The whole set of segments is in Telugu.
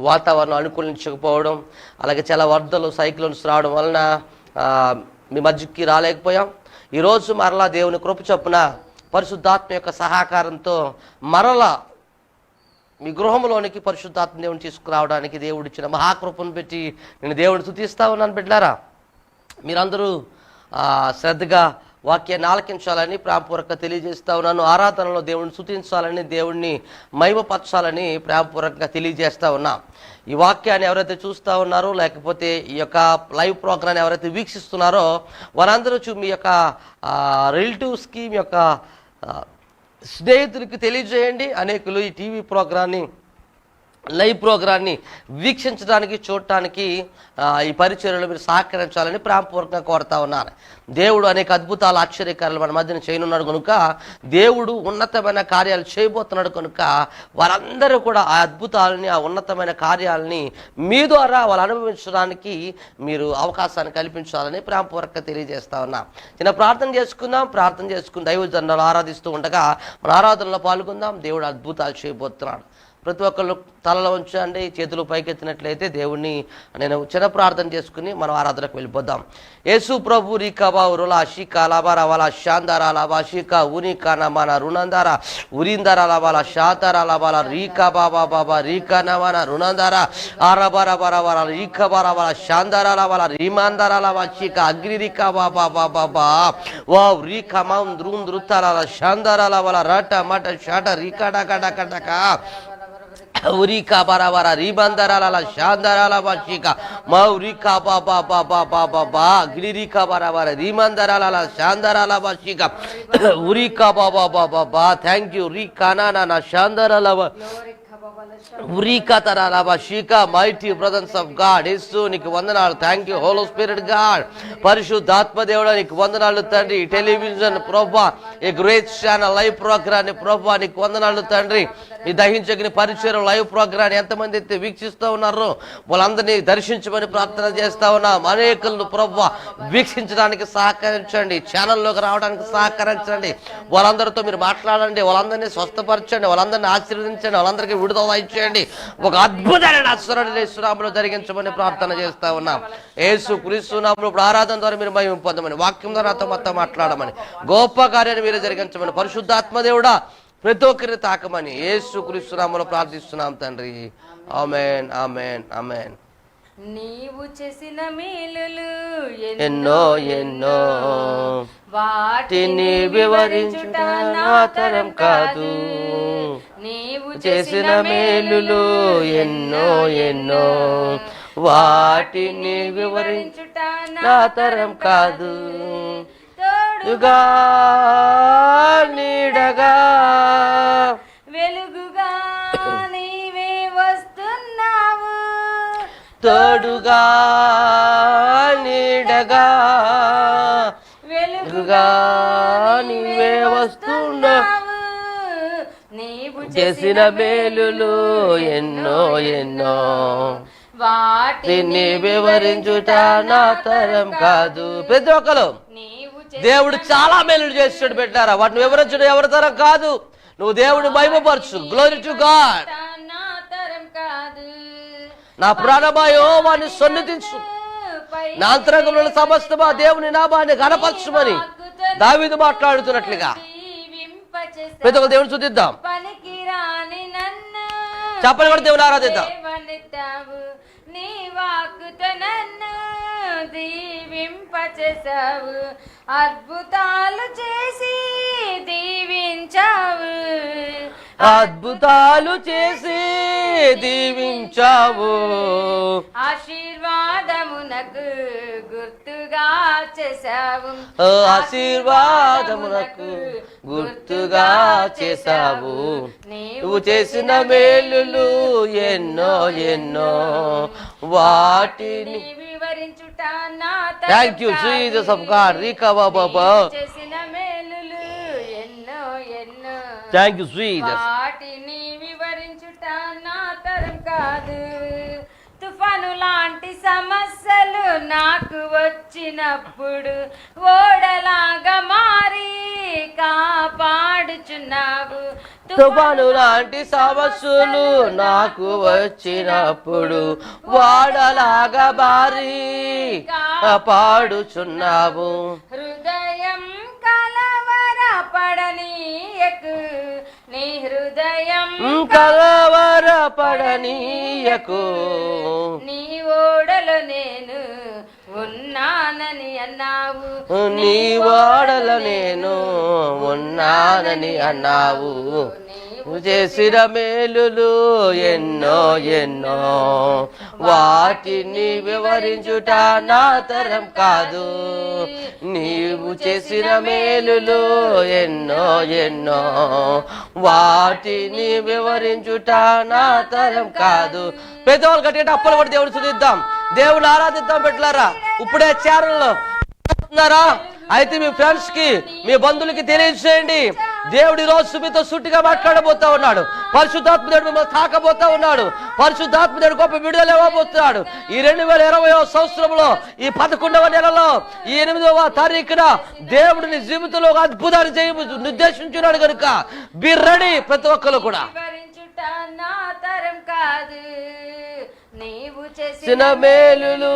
వాతావరణం అనుకూలించకపోవడం, అలాగే చాలా వరదలు సైక్లోన్స్ రావడం వలన మీ మధ్యకి రాలేకపోయాం. ఈరోజు మరలా దేవుని కృప చొప్పున పరిశుద్ధాత్మ యొక్క సహకారంతో మరలా మీ గృహంలోనికి పరిశుద్ధాత్మ దేవుని తీసుకురావడానికి దేవుడు ఇచ్చిన మహాకృపను పెట్టి నేను దేవుడిని స్తుతిస్తా ఉన్నాను. బిడ్డలారా, మీరందరూ శ్రద్ధగా వాక్యాన్ని ఆలకించాలని ప్రేమపూర్వకంగా తెలియజేస్తా ఉన్నాను. ఆరాధనలో దేవుడిని స్తుతించాలని, దేవుడిని మహిమపరచాలని ప్రేమపూర్వకంగా తెలియజేస్తా ఉన్నా. ఈ వాక్యాన్ని ఎవరైతే చూస్తూ ఉన్నారో, లేకపోతే ఈ యొక్క లైవ్ ప్రోగ్రాన్ని ఎవరైతే వీక్షిస్తున్నారో వారందరూ మీ యొక్క రిలేటివ్స్కి, మీ యొక్క స్నేహితులకి తెలియజేయండి. అనేకులు ఈ టీవీ ప్రోగ్రాన్ని, లైవ్ ప్రోగ్రాన్ని వీక్షించడానికి, చూడటానికి ఈ పరిచర్యలో మీరు సహకరించాలని ప్రేమపూర్వకంగా కోరుతా ఉన్నాను. దేవుడు అనేక అద్భుతాలు, ఆశ్చర్యకార్యాలు మన మధ్యన చేయనున్నాడు కనుక, దేవుడు ఉన్నతమైన కార్యాలు చేయబోతున్నాడు కనుక వారందరూ కూడా ఆ అద్భుతాలని, ఆ ఉన్నతమైన కార్యాలని మీ ద్వారా వాళ్ళు అనుభవించడానికి మీరు అవకాశాన్ని కల్పించాలని ప్రేమపూర్వకంగా తెలియజేస్తా ఉన్నా. చిన్న ప్రార్థన చేసుకుందాం. ప్రార్థన చేసుకుని దైవజనులు ఆరాధిస్తూ ఉండగా మన ఆరాధనలో పాల్గొందాం. దేవుడు అద్భుతాలు చేయబోతున్నాడు. ప్రతి ఒక్కళ్ళు తలలో ఉంచండి, చేతులు పైకెత్తినట్లయితే దేవుణ్ణి నేను చిన్న ప్రార్థన చేసుకుని మనం ఆరాధనకు వెళ్ళిపోదాం. యేసు ప్రభు రీకాబా ఉరులా షీకా లాబారా వాళ్ళ శాందారా లాబా షీకా ఉనికా నమాన రుణందారా ఉరిందారా లాబాల శాతారా లాబాల రీకా బాబా బాబా రీకా నమాన రుణందారా ఆరబారా బారా వాళ్ళ రీకా బారా వాళ్ళ శాందారా లాబాల రీమాందారా లాబా షీకా అగ్ని రీకా బాబా బాబా బా వా రీకా మాం ద్రూం దృతాల శాందారా లాబాల రట మట షాట రీకా డక డక డక ఉరికా బరాబరా రీబందరాల శాందరాల బాషికా మౌరికా బాబా బాబా బాబా బా గిరికా బరాబరా రీమందరాల శాందరాల బాషికా ఉరికా బాబా బాబా బా. Thank you. రీకా నా శాందరాల ఉరికా తరాల షీకా mighty brothers of God. Yesu నీకు వందనాలు. Thank you Holi spirit God. పరిశుద్ధాత్మ దేవుడా నీకు వందనాలు తండ్రి. టెలివిజన్ ప్రభా, ఈ గ్రేట్ ఛానల్ లైవ్ ప్రోగ్రామ్ ప్రభా నీకు వందనాలు తండ్రి. ఈ దహించగిన పరిచయం లైవ్ ప్రోగ్రామ్ ఎంతమంది అయితే వీక్షిస్తూ ఉన్నారో వాళ్ళందరినీ దర్శించమని ప్రార్థన చేస్తా ఉన్నాం. అనేకులను ప్రభా వీక్షించడానికి సహకరించండి, ఛానల్లోకి రావడానికి సహకరించండి. వాళ్ళందరితో మీరు మాట్లాడండి, వాళ్ళందరినీ స్వస్థపరచండి, వాళ్ళందరినీ ఆశీర్వదించండి, వాళ్ళందరికీ విడుదల ఇచ్చేయండి. ఒక అద్భుతమైన అస్వరంలో జరిగించమని ప్రార్థన చేస్తా ఉన్నాం. యేసు క్రీస్తు నామములో ఇప్పుడు ఆరాధన ద్వారా మీరు మహిమ పొందమని, వాక్యం ద్వారా మొత్తం మాట్లాడమని, గొప్ప కార్యాన్ని మీరు జరిగించమని, పరిశుద్ధాత్మ దేవుడా ప్రతి ఒక్కరిని తాకమని యేసు క్రీస్తు నామములో ప్రార్థిస్తున్నాం తండ్రి. ఆమేన్, ఆమేన్, ఆమేన్. నీవు చేసిన మేలులు ఎన్నో ఎన్నో, వాటిని వివరించుట నా తరం కాదు. నీవు చేసిన మేలులు ఎన్నో ఎన్నో, వాటిని వివరించుట నా తరం కాదు. తోడుగా నీడగా వెలుగుగా నీవే వస్తున్నావు. తోడుగా నీడగా వెలుగుగా నీవే వస్తున్నావు. నీవు చేసిన మేలులు ఎన్నో ఎన్నో, వాటిని వివరించుట నా తరం కాదు. ప్రతి ఒక్కరు దేవుడు చాలా మేలులు చేస్తాడు పెట్టారా, వాటిని వివరించడం ఎవరి తరం కాదు. నువ్వు దేవుడు మహిమపరచు. Glory to God. నా ప్రాణమాయో వాడిని సన్నిధించు, నా అంతరంగంలో సమస్తమా దేవుని నామాన్ని గణపరచుమని దావీదు మాట్లాడుతున్నట్లుగా ప్రతి ఒక్క దేవుని స్తుతిద్దాం. చెప్పని కూడా దేవుని ఆరాధిద్దాం. నీ వాక్కుతో నన్ను దీవింపచేసావు, అద్భుతాలు చేసి దీవించావు, అద్భుతాలు చేసి దీవించావు. ఆశీర్వాదమునకు గుర్తుగా చేసావు, ఆశీర్వాదమునకు గుర్తుగా చేసావు. నువ్వు చేసిన మేలులు ఎన్నో ఎన్నో, వాటిని వివరించుట నా తరం thank you Jesus of God. రీకా బాబా చేసిన మేలులు ఎన్నో ఎన్నో, థ్యాంక్ యూ జీసస్. వాటిని వివరించుట నా తరం కాదు. తుఫాను లాంటి సమస్యలు నాకు వచ్చినప్పుడు ఓడలాగా మారి కాపాడుచున్నావు. తుఫాను లాంటి సమస్యలు నాకు వచ్చినప్పుడు వాడలాగా బారి కాపాడుచున్నావు. హృదయం కలవరపడనీయకు, నీ హృదయం కలవరపడనీయకు, నీ ఓడలో నేను ఉన్నానని అన్నావు. నీ ఓడలో నేను ఉన్నానని అన్నావు. నువ్వు చేసిన మేలులు ఎన్నో ఎన్నో, వాటిని వివరించుట నా తరం కాదు. నీవు చేసిన మేలులు ఎన్నో ఎన్నో, వాటిని వివరించుట నా తరం కాదు. పేదవాళ్ళు కట్టేట అప్పులు కూడా దేవుడు చూద్దాం, దేవుడు ఆరాధిద్దాం. పెట్టారా ఇప్పుడే ఛానల్లో అయితే మీ ఫ్రెండ్స్ కి మీ బంధువులకి తెలియజేయండి. దేవుడి రోజు మీతో సుట్టిగా మాట్లాడబోతా ఉన్నాడు. పరిశుద్ధాత్మ దేవుడు మిమ్మల్ని తాకబోతా ఉన్నాడు. పరిశుద్ధాత్మ దేవుడు గొప్ప విడుదల ఇవ్వబోతున్నాడు. ఈ 2020వ సంవత్సరంలో ఈ 11వ నెలలో ఈ 8వ తారీఖున దేవుడిని జీవితంలో ఒక అద్భుతాన్ని చేయ నిర్దేశించున్నాడు కనుక బి రెడీ. ప్రతి ఒక్కరు కూడా నా తరం కాదు, నీవు చేసిన మేలులు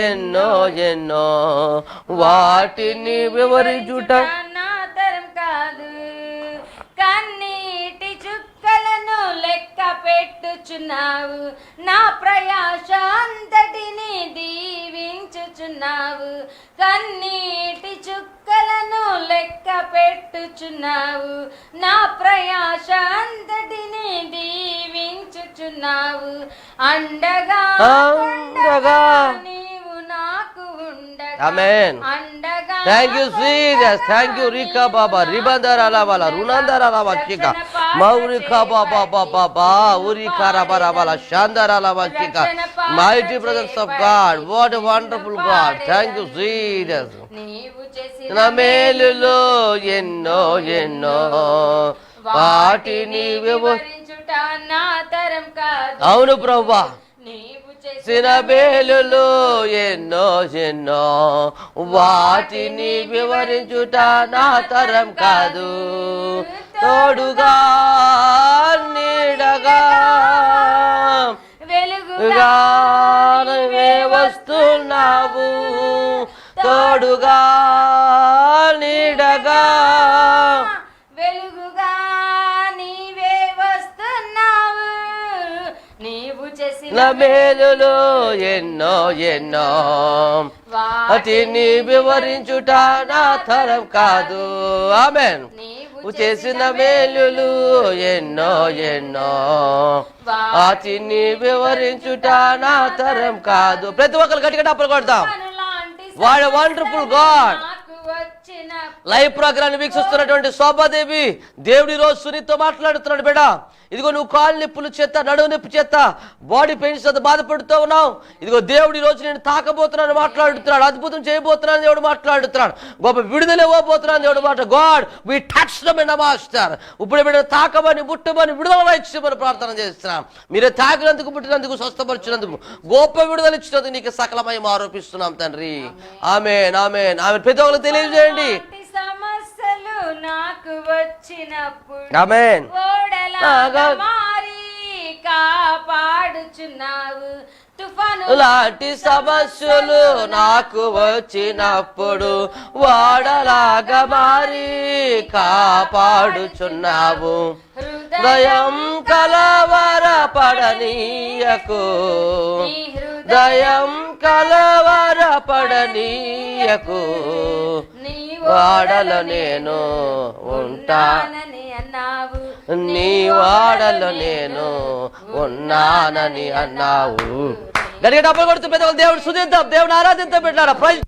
ఎన్నో ఎన్నో, వాటిని వివరించుట నా తరం కాదు. కన్నీటి చుక్కలను లెక్క పెట్టుచున్నావు, నా ప్రయాస అంతటిని దీవించుచున్నావు. కన్నీటి చుక్కలను లెక్క పెట్టుచున్నావు, నా ప్రయాస అంతటిని దీవించుచున్నావు. అండగా అండగా నీవు నాకు ఉండగా, ఆమేన్. అండగా thank you Jesus, thank you రికా బాబా రిబందర్ అలావాల రునందర్ అలావాచిక మౌరికా బాబా బాబా ఉరికా రబరబల శాందర్ అలావాచిక. Mighty brothers of God, what a wonderful God. Thank you Jesus. నీవు చేసిన నా మేలులో ఎన్నో ఎన్నో, వాటిని వివరించుట నా తరం కాదు. అవును ప్రభువా, నీవు చేసిన మేలులు ఎన్నో ఎన్నో, వాటిని వివరించుట నా తరం కాదు. తోడుగా నీడగా వెలుగుగా నువ్వే వస్తున్నావు, తోడుగా నీడగా వెలుగుగా నీవే వస్తున్నావు. నీవు చేసిన మేలులు ఎన్నో ఎన్నో, వాటిని వివరించుట నా తరం కాదు. ఆమేన్. నీవు చేసిన మేలులు ఎన్నో ఎన్నో, వాటిని వివరించుట నా తరం కాదు. ప్రతి ఒక్కరు గట్టిగా అప్పులు కొడతాం. వాడు వండర్ఫుల్ గాడ్. లైవ్ ప్రోగ్రామ్ వీక్షిస్తున్నటువంటి శోభాదేవి, దేవుడి రోజు సునీతో మాట్లాడుతున్నాడు. బిడ్డ, ఇదిగో నువ్వు కాలు నొప్పులు చేత, నడువు నొప్పి చేత, బాడీ పెయిన్స్ చేత బాధపడుతూ ఉన్నావు. ఇదిగో దేవుడి రోజు నేను తాకబోతున్నాను మాట్లాడుతున్నాడు. అద్భుతం చేయబోతున్నాను దేవుడు మాట్లాడుతున్నాడు. గొప్ప విడుదల ఇవ్వబోతున్నాను దేవుడు మాట. God we touch them in the master. ఇప్పుడు బిడ్డ తాకమని, ముట్టమని, విడుదల ఇచ్చమని ప్రార్థన చేస్తున్నాం. మీరే తాకినందుకు, పుట్టినందుకు, స్వస్థపరిచినందుకు, గొప్ప విడుదల ఇచ్చినందుకు నీకు సకలమై ఆరోపిస్తున్నాం తండ్రి. ఆమేన్ ఆమేన్ ఆమేన్. ప్రతి ఒక్కరు తెలియజేయండి. సమస్యలు నాకు వచ్చినప్పుడు ఆమేన్. ఓడలాగా మారి కాపాడుచున్నావు. తుఫాను లాంటి సమస్యలు నాకు వచ్చినప్పుడు వాడలాగా మారి కాపాడుచున్నావు. హృదయం కలవరపడనీయకు, హృదయం కలవరపడనీయకు, వాడల నేను ఉంటానని అన్నావు. నీ వాడలో నేను ఉన్నానని అన్నావు. గట్టిగా డబ్బులు కొడుతూ పెద్దవాళ్ళు దేవుడు సుధిద్దాం, దేవుడు ఆరాధిద్దాం. పెట్టారా ప్రైజ్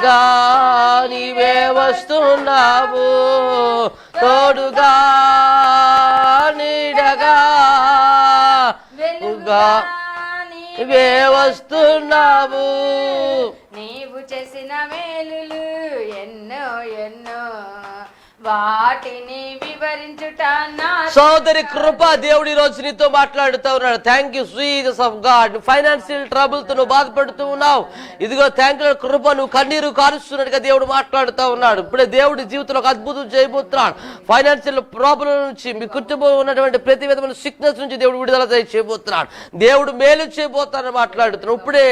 నీడగా నీవే వస్తున్నావు, తోడుగా నీడగా వెలుగుగా నీవే వస్తున్నావు. నీవు చేసిన మేలులు ఎన్నో ఎన్నో, వాటిని వివరించుట నా సోదరి కృప. దేవుడి రోజు నీతో మాట్లాడుతూ ఉన్నాడు. Thank you Jesus of God. Financial trouble తో నువ్వు బాధపడుతూ ఉన్నావు, ఇదిగో థ్యాంక్ యూ కృప. నువ్వు కన్నీరు కారుస్తున్నట్టుగా దేవుడు మాట్లాడుతూ ఉన్నాడు. ఇప్పుడే దేవుడి జీవితంలో ఒక అద్భుతం చేయబోతున్నాడు. ఫైనాన్షియల్ ప్రాబ్లం నుంచి, మీ కుటుంబం ఉన్నటువంటి ప్రతి విధమైన సిక్నెస్ నుంచి దేవుడు విడుదల చేయబోతున్నాడు. దేవుడు మేలు చేయబోతానని మాట్లాడుతున్నాడు. ఇప్పుడే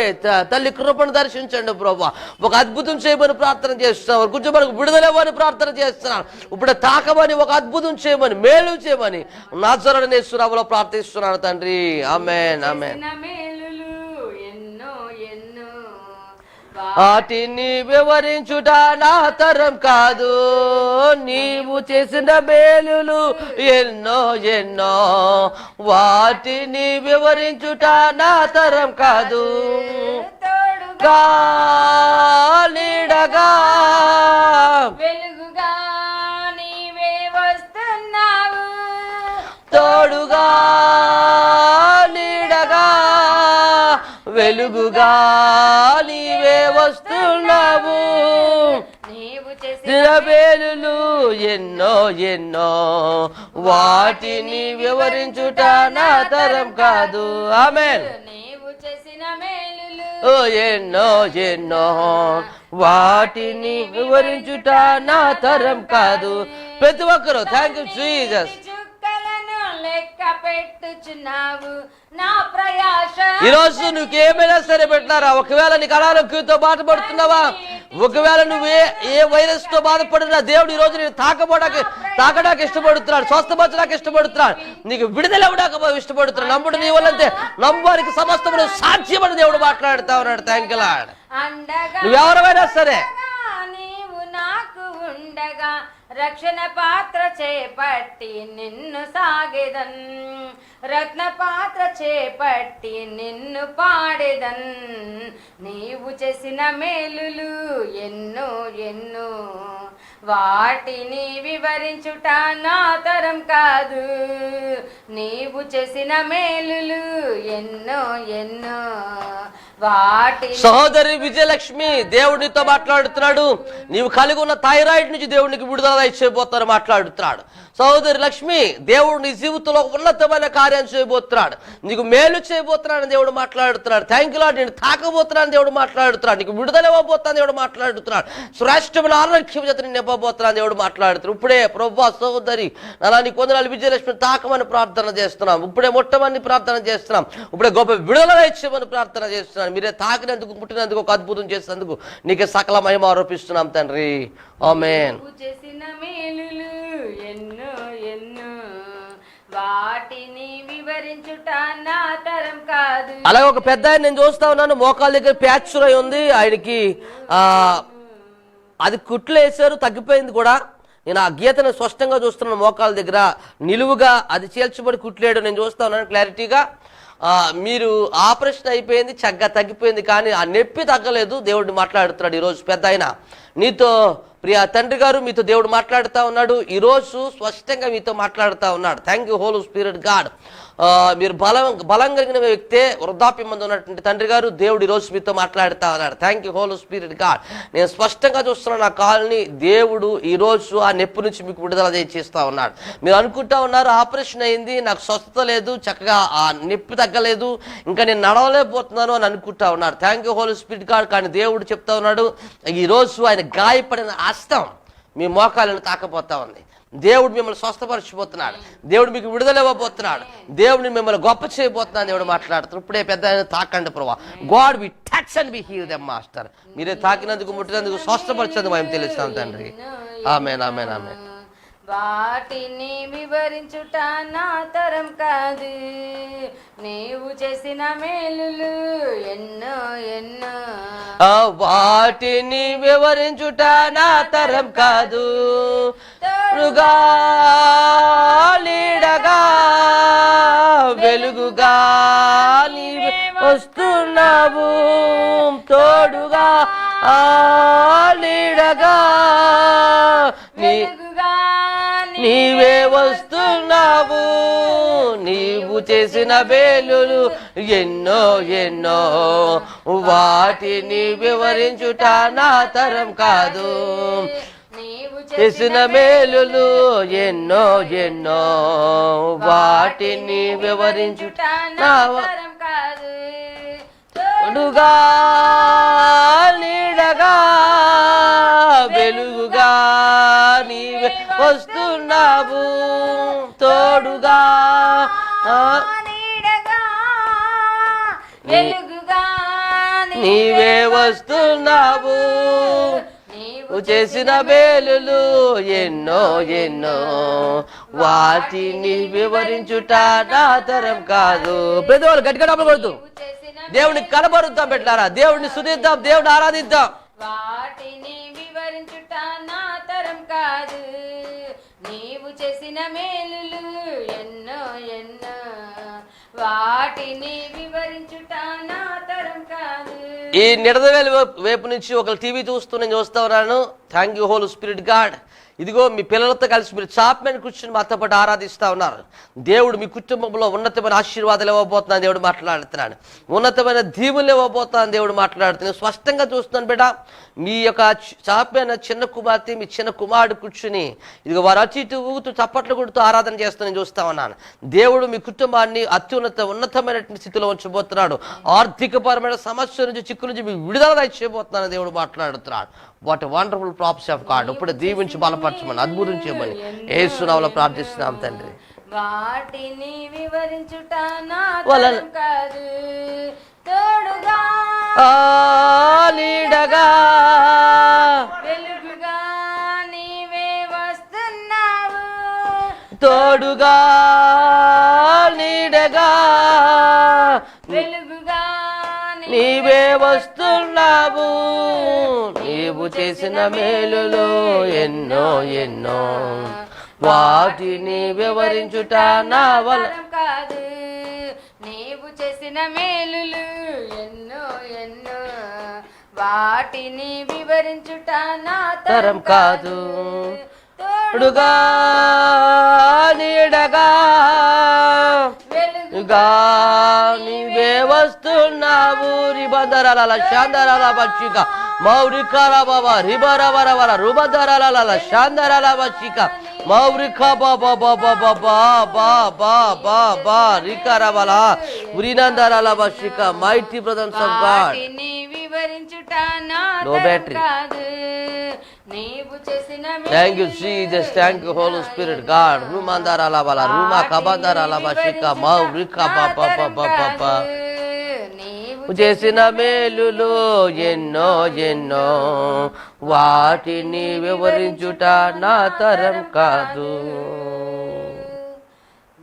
తల్లి కృపను దర్శించండి ప్రభా. ఒక అద్భుతం చేయమని ప్రార్థన చేస్తున్నావు, కొంచెం మనకు విడుదలవ్వని ప్రార్థన చేస్తున్నాను. ఇప్పుడే తాకమని, ఒక అద్భుతం చేయమని, మేలు చేయమని నజరేయుడైన యేసు నామములో ప్రార్థిస్తున్నాను తండ్రి. ఆమేన్ ఆమేన్. వాటిని వివరించుట నా తరం కాదు, నీవు చేసిన మేలులు ఎన్నో ఎన్నో, వాటిని వివరించుట నా తరం కాదు. నీడగా వెలుగుగా నీవే వస్తున్నావు, తోడుగా నీడగా వెలుగుగా నీవే వస్తున్నావు. నీవు చేసిన మేలులు ఎన్నో ఎన్నో, వాటిని వివరించుట నా తరం కాదు. ఆమేన్. నీవు చేసిన మేలులు ఎన్నో ఎన్నో, వాటిని వివరించుట నా తరం కాదు. ప్రతి ఒక్కరు థ్యాంక్ యూ జీసస్. చుక్కలను లెక్క పెట్టుచున్నావు, నా ప్రయాస ఈరోజు నువ్వేమైనా సరే పెట్టినారా? ఒకవేళ నీకు అనారోగ్యంతో బాధపడుతున్నావా, ఒకవేళ నువ్వే ఏ వైరస్ తో బాధపడినా దేవుడు ఈ రోజు నేను తాకడానికి ఇష్టపడుతున్నాడు, స్వస్థపరచడానికి ఇష్టపడుతున్నాడు, నీకు విడుదల ఇవ్వడానికి ఇష్టపడుతున్నాడు. నమ్ముడు నీ వల్లంతే, నమ్మువారికి సమస్తమును సాధ్యమని దేవుడు మాట్లాడుతా ఉన్నాడు. Thank you lord. నువ్వెవరైనా సరే నీవు నాకు ఉండగా రక్షణ పాత్ర చేపట్టి నిన్ను సాగేదన్, రత్న పాత్ర చేపట్టి నిన్ను పాడేదన్. నీవు చేసిన మేలులు ఎన్నో ఎన్నో, వాటిని వివరించుట నా తరం కాదు. నీవు చేసిన మేలులు ఎన్నో ఎన్నో, వాటి. సహోదరి విజయలక్ష్మి, దేవుడితో మాట్లాడుతున్నాడు. నీవు కలిగి ఉన్న థైరాయిడ్ నుంచి దేవునికి విడుదల చేయబోతారు మాట్లాడుతున్నాడు. సహోదరి లక్ష్మి, దేవుడు నీ జీవితంలో ఉన్నతమైన కార్యం చేయబోతున్నాడు, నీకు మేలు చేయబోతున్నాడు దేవుడు మాట్లాడుతున్నాడు. Thank you lord. నేను తాకబోతున్నాను దేవుడు మాట్లాడుతున్నాడు, నీకు విడుదల ఇవ్వబోతాను దేవుడు మాట్లాడుతున్నాడు, శ్రేష్టమైన ఆరోగ్యం చేత నేను ఇవ్వబోతున్నాను దేవుడు మాట్లాడుతున్నాడు. ఇప్పుడే ప్రభా సహోదరి అలా నీ కొందరు విజయలక్ష్మి తాకమని ప్రార్థన చేస్తున్నాం, ఇప్పుడే ముట్టమని ప్రార్థన చేస్తున్నాం, ఇప్పుడే గొప్ప విడుదల ఇచ్చేమని ప్రార్థన చేస్తున్నాం. మీరే తాకినందుకు, ముట్టినందుకు, ఒక అద్భుతం చేసినందుకు నీకే సకల మహిమ ఆరోపిస్తున్నాం తండ్రి. ఆమేన్. చేసిన మేలులు ఎన్నో ఎన్నో, వాటిని వివరించుట నా తరం కాదు. అలాగే ఒక పెద్ద ఆయన నేను చూస్తా ఉన్నాను, మోకాళ్ళ దగ్గర ప్యాచురై ఉంది, ఆయనకి అది కుట్లు వేశారు, తగ్గిపోయింది కూడా. నేను ఆ గీతను స్పష్టంగా చూస్తున్నాను, మోకాళ్ళ దగ్గర నిలువుగా అది చీల్చబడి కుట్లేడు నేను చూస్తా ఉన్నాను క్లారిటీగా. మీరు ఆపరేషన్ అయిపోయింది, చక్కగా తగ్గిపోయింది, కానీ ఆ నొప్పి తగ్గలేదు. దేవుడు మాట్లాడుతున్నాడు ఈరోజు. పెద్ద ఆయన నీతో, ప్రియా తండ్రి గారు, మీతో దేవుడు మాట్లాడుతూ ఉన్నాడు ఈరోజు, స్పష్టంగా మీతో మాట్లాడుతూ ఉన్నాడు. Thank you Holi spirit God. మీరు బలం కలిగిన వ్యక్తే, వృద్ధాప్యం మంది ఉన్నటువంటి తండ్రి గారు, దేవుడు ఈరోజు మీతో మాట్లాడుతూ ఉన్నాడు. Thank you Holi spirit God. నేను స్పష్టంగా చూస్తున్నాను నా కాల్ని, దేవుడు ఈరోజు ఆ నొప్పి నుంచి మీకు విడుదల చేస్తూ ఉన్నాడు. మీరు అనుకుంటా ఉన్నారు ఆపరేషన్ అయింది, నాకు స్వస్థత లేదు, చక్కగా ఆ నొప్పి తగ్గలేదు, ఇంకా నేను నడవలేకపోతున్నాను అని అనుకుంటా ఉన్నారు. Thank you Holi spirit God. కానీ దేవుడు చెప్తా ఉన్నాడు ఈరోజు ఆయన గాయపడిన హస్తం మీ మోకాలను తాకపోతా ఉంది. దేవుడు మిమ్మల్ని స్వస్థపరచిపోతున్నాడు, దేవుడు మీకు విడుదల ఇవ్వబోతున్నాడు, దేవుడిని మిమ్మల్ని గొప్ప చేయబోతున్నాడు దేవుడు మాట్లాడుతున్నాడు. ఇప్పుడే పెద్ద తాకండి ప్రభా. God we touch and we heal them master. మీరే తాకినందుకు, ముట్టినందుకు, స్వస్థపరిచేందుకు మేము తెలుస్తాం తండ్రి. ఆమేన్ ఆమేన్ ఆమేన్. వాటిని వివరించుట నా తరం కాదు, నీవు చేసిన మేలులు ఎన్నో ఎన్నో, వాటిని వివరించుట నా తరం కాదు. నీడగా వెలుగుగా నీవే వస్తున్నావు, తోడుగా ఆ నీడగా వెలుగుగా నీవే వస్తున్నావు, నీవు చేసిన వేలులు ఎన్నో ఎన్నో, వాటిని వివరించుట నా తరం కాదు. నీవు చేసిన మేలులు ఎన్నో ఎన్నో, వాటిని వివరించుట నా తరం కాదు. తోడుగా నీడగా వెలుగుగా నీవే వస్తున్నావు, తోడుగా నీడగా వెలుగుగా నీవే వస్తున్నావు, నీవు చేసిన మేలులు ఎన్నో ఎన్నో, వాటిని వివరించుట నా తరం కాదు. పెద్దవాళ్ళు గట్టిగా డబ్బులు కొడుతూ దేవుడిని కనబరుద్దాం పెట్టారా, దేవుడిని స్తుతిద్దాం, దేవుడిని ఆరాధిద్దాం. వాటిని వివరించుట నా తరం కాదు, నీవు చేసిన మేలులు ఎన్నో ఎన్నో, వాటిని వివరించుట నా తరం కాదు. ఈ నిడదవేలు వైపు నుంచి ఒక టీవీ చూస్తూ నేను చూస్తా ఉన్నాను. Thank you whole spirit God. ఇదిగో మీ పిల్లలతో కలిసి మీరు చాప్ మీద కూర్చొని మాతో పాటు ఆరాధిస్తూ ఉన్నారు. దేవుడు మీ కుటుంబంలో ఉన్నతమైన ఆశీర్వాదాలు ఇవ్వబోతున్నాను, దేవుడు మాట్లాడుతున్నాడు. ఉన్నతమైన దీవులు ఇవ్వబోతున్నాను, దేవుడు మాట్లాడుతున్నాను. స్పష్టంగా చూస్తున్నాను బిడ్డ, మీ యొక్క చాప్ మీద చిన్న కుమార్తె, మీ చిన్న కుమారుడు కూర్చుని ఇదిగో వారు అటు ఇటు ఊగుతూ చప్పట్లు కొడుతూ ఆరాధన చేస్తూ నేను చూస్తా ఉన్నాను. దేవుడు మీ కుటుంబాన్ని ఉన్నతమైన స్థితిలో ఉంచబోతున్నాడు. ఆర్థికపరమైన సమస్య నుంచి, చిక్కు నుంచి మీకు విడుదల ఇచ్చేయబోతున్నాను, దేవుడు మాట్లాడుతున్నాడు. What wonderful props of God. ఇప్పుడు దీవించి బలపరచమని, అద్భుతం చేయమని యేసు నామములో ప్రార్థిస్తున్నాం తండ్రి. వాటిని వివరించుట నా తరం కాదు, తోడుగా నీడగా వెలుగుగా నీవే వస్తున్నావు, తోడుగా నీడగా వెలుగుగా నీవే వస్తున్నావు, నీవు చేసిన మేలులు ఎన్నో ఎన్నో, వాటిని వివరించుట నా తరం కాదు, నీవు చేసిన మేలులు ఎన్నో ఎన్నో, వాటిని వివరించుట నా తరం కాదు. తోడుగా నీడగా వెలుగుగా నీవే వస్తున్నావు, రిబందరాల శాందరాల బచ్చిక మౌరికాల బాబా రిబరవరవర రుబదరాల శాందరాల బచ్చిక మౌరిక బాబా బాబా బాబా బాబా బాబా రికరవల ఉరినందరాల బచ్చిక మైటీ ప్రజెన్స్ ఆఫ్ గాడ్. వాటిని వివరించుట నా No తరం battery. కాదు, నీవు చేసిన thank you Jesus, thank you Holi spirit God. రుమందరాల బల రుమా కబందరాల బచ్చిక మౌరిక బాబా బాబా బాబా చేసిన మేలులు ఎన్నో ఎన్నో, వాటిని వివరించుట నా తరం కాదు,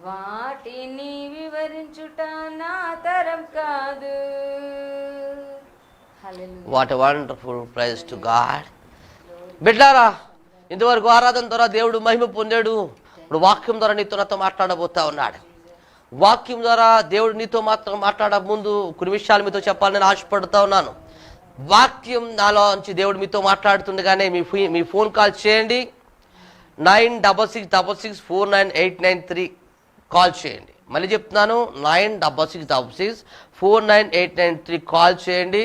వాటిని వివరించుట నా తరం కాదు. What wonderful praise to God. బిడ్డారా, ఇంతవరకు ఆరాధన ద్వారా దేవుడు మహిమ పొందాడు. ఇప్పుడు వాక్యం ద్వారా నీతో నాతో మాట్లాడబోతా ఉన్నాడు. వాక్యం ద్వారా దేవుడు నీతో మాత్రం మాట్లాడ ముందు కొన్ని విషయాలు మీతో చెప్పాలని నేను ఆశపడుతూ ఉన్నాను. వాక్యం నాలో నుంచి దేవుడు మీతో మాట్లాడుతుండగానే మీ ఫోన్ కాల్ చేయండి. 9666498893 కాల్ చేయండి. మళ్ళీ చెప్తున్నాను, 9666498893 కాల్ చేయండి.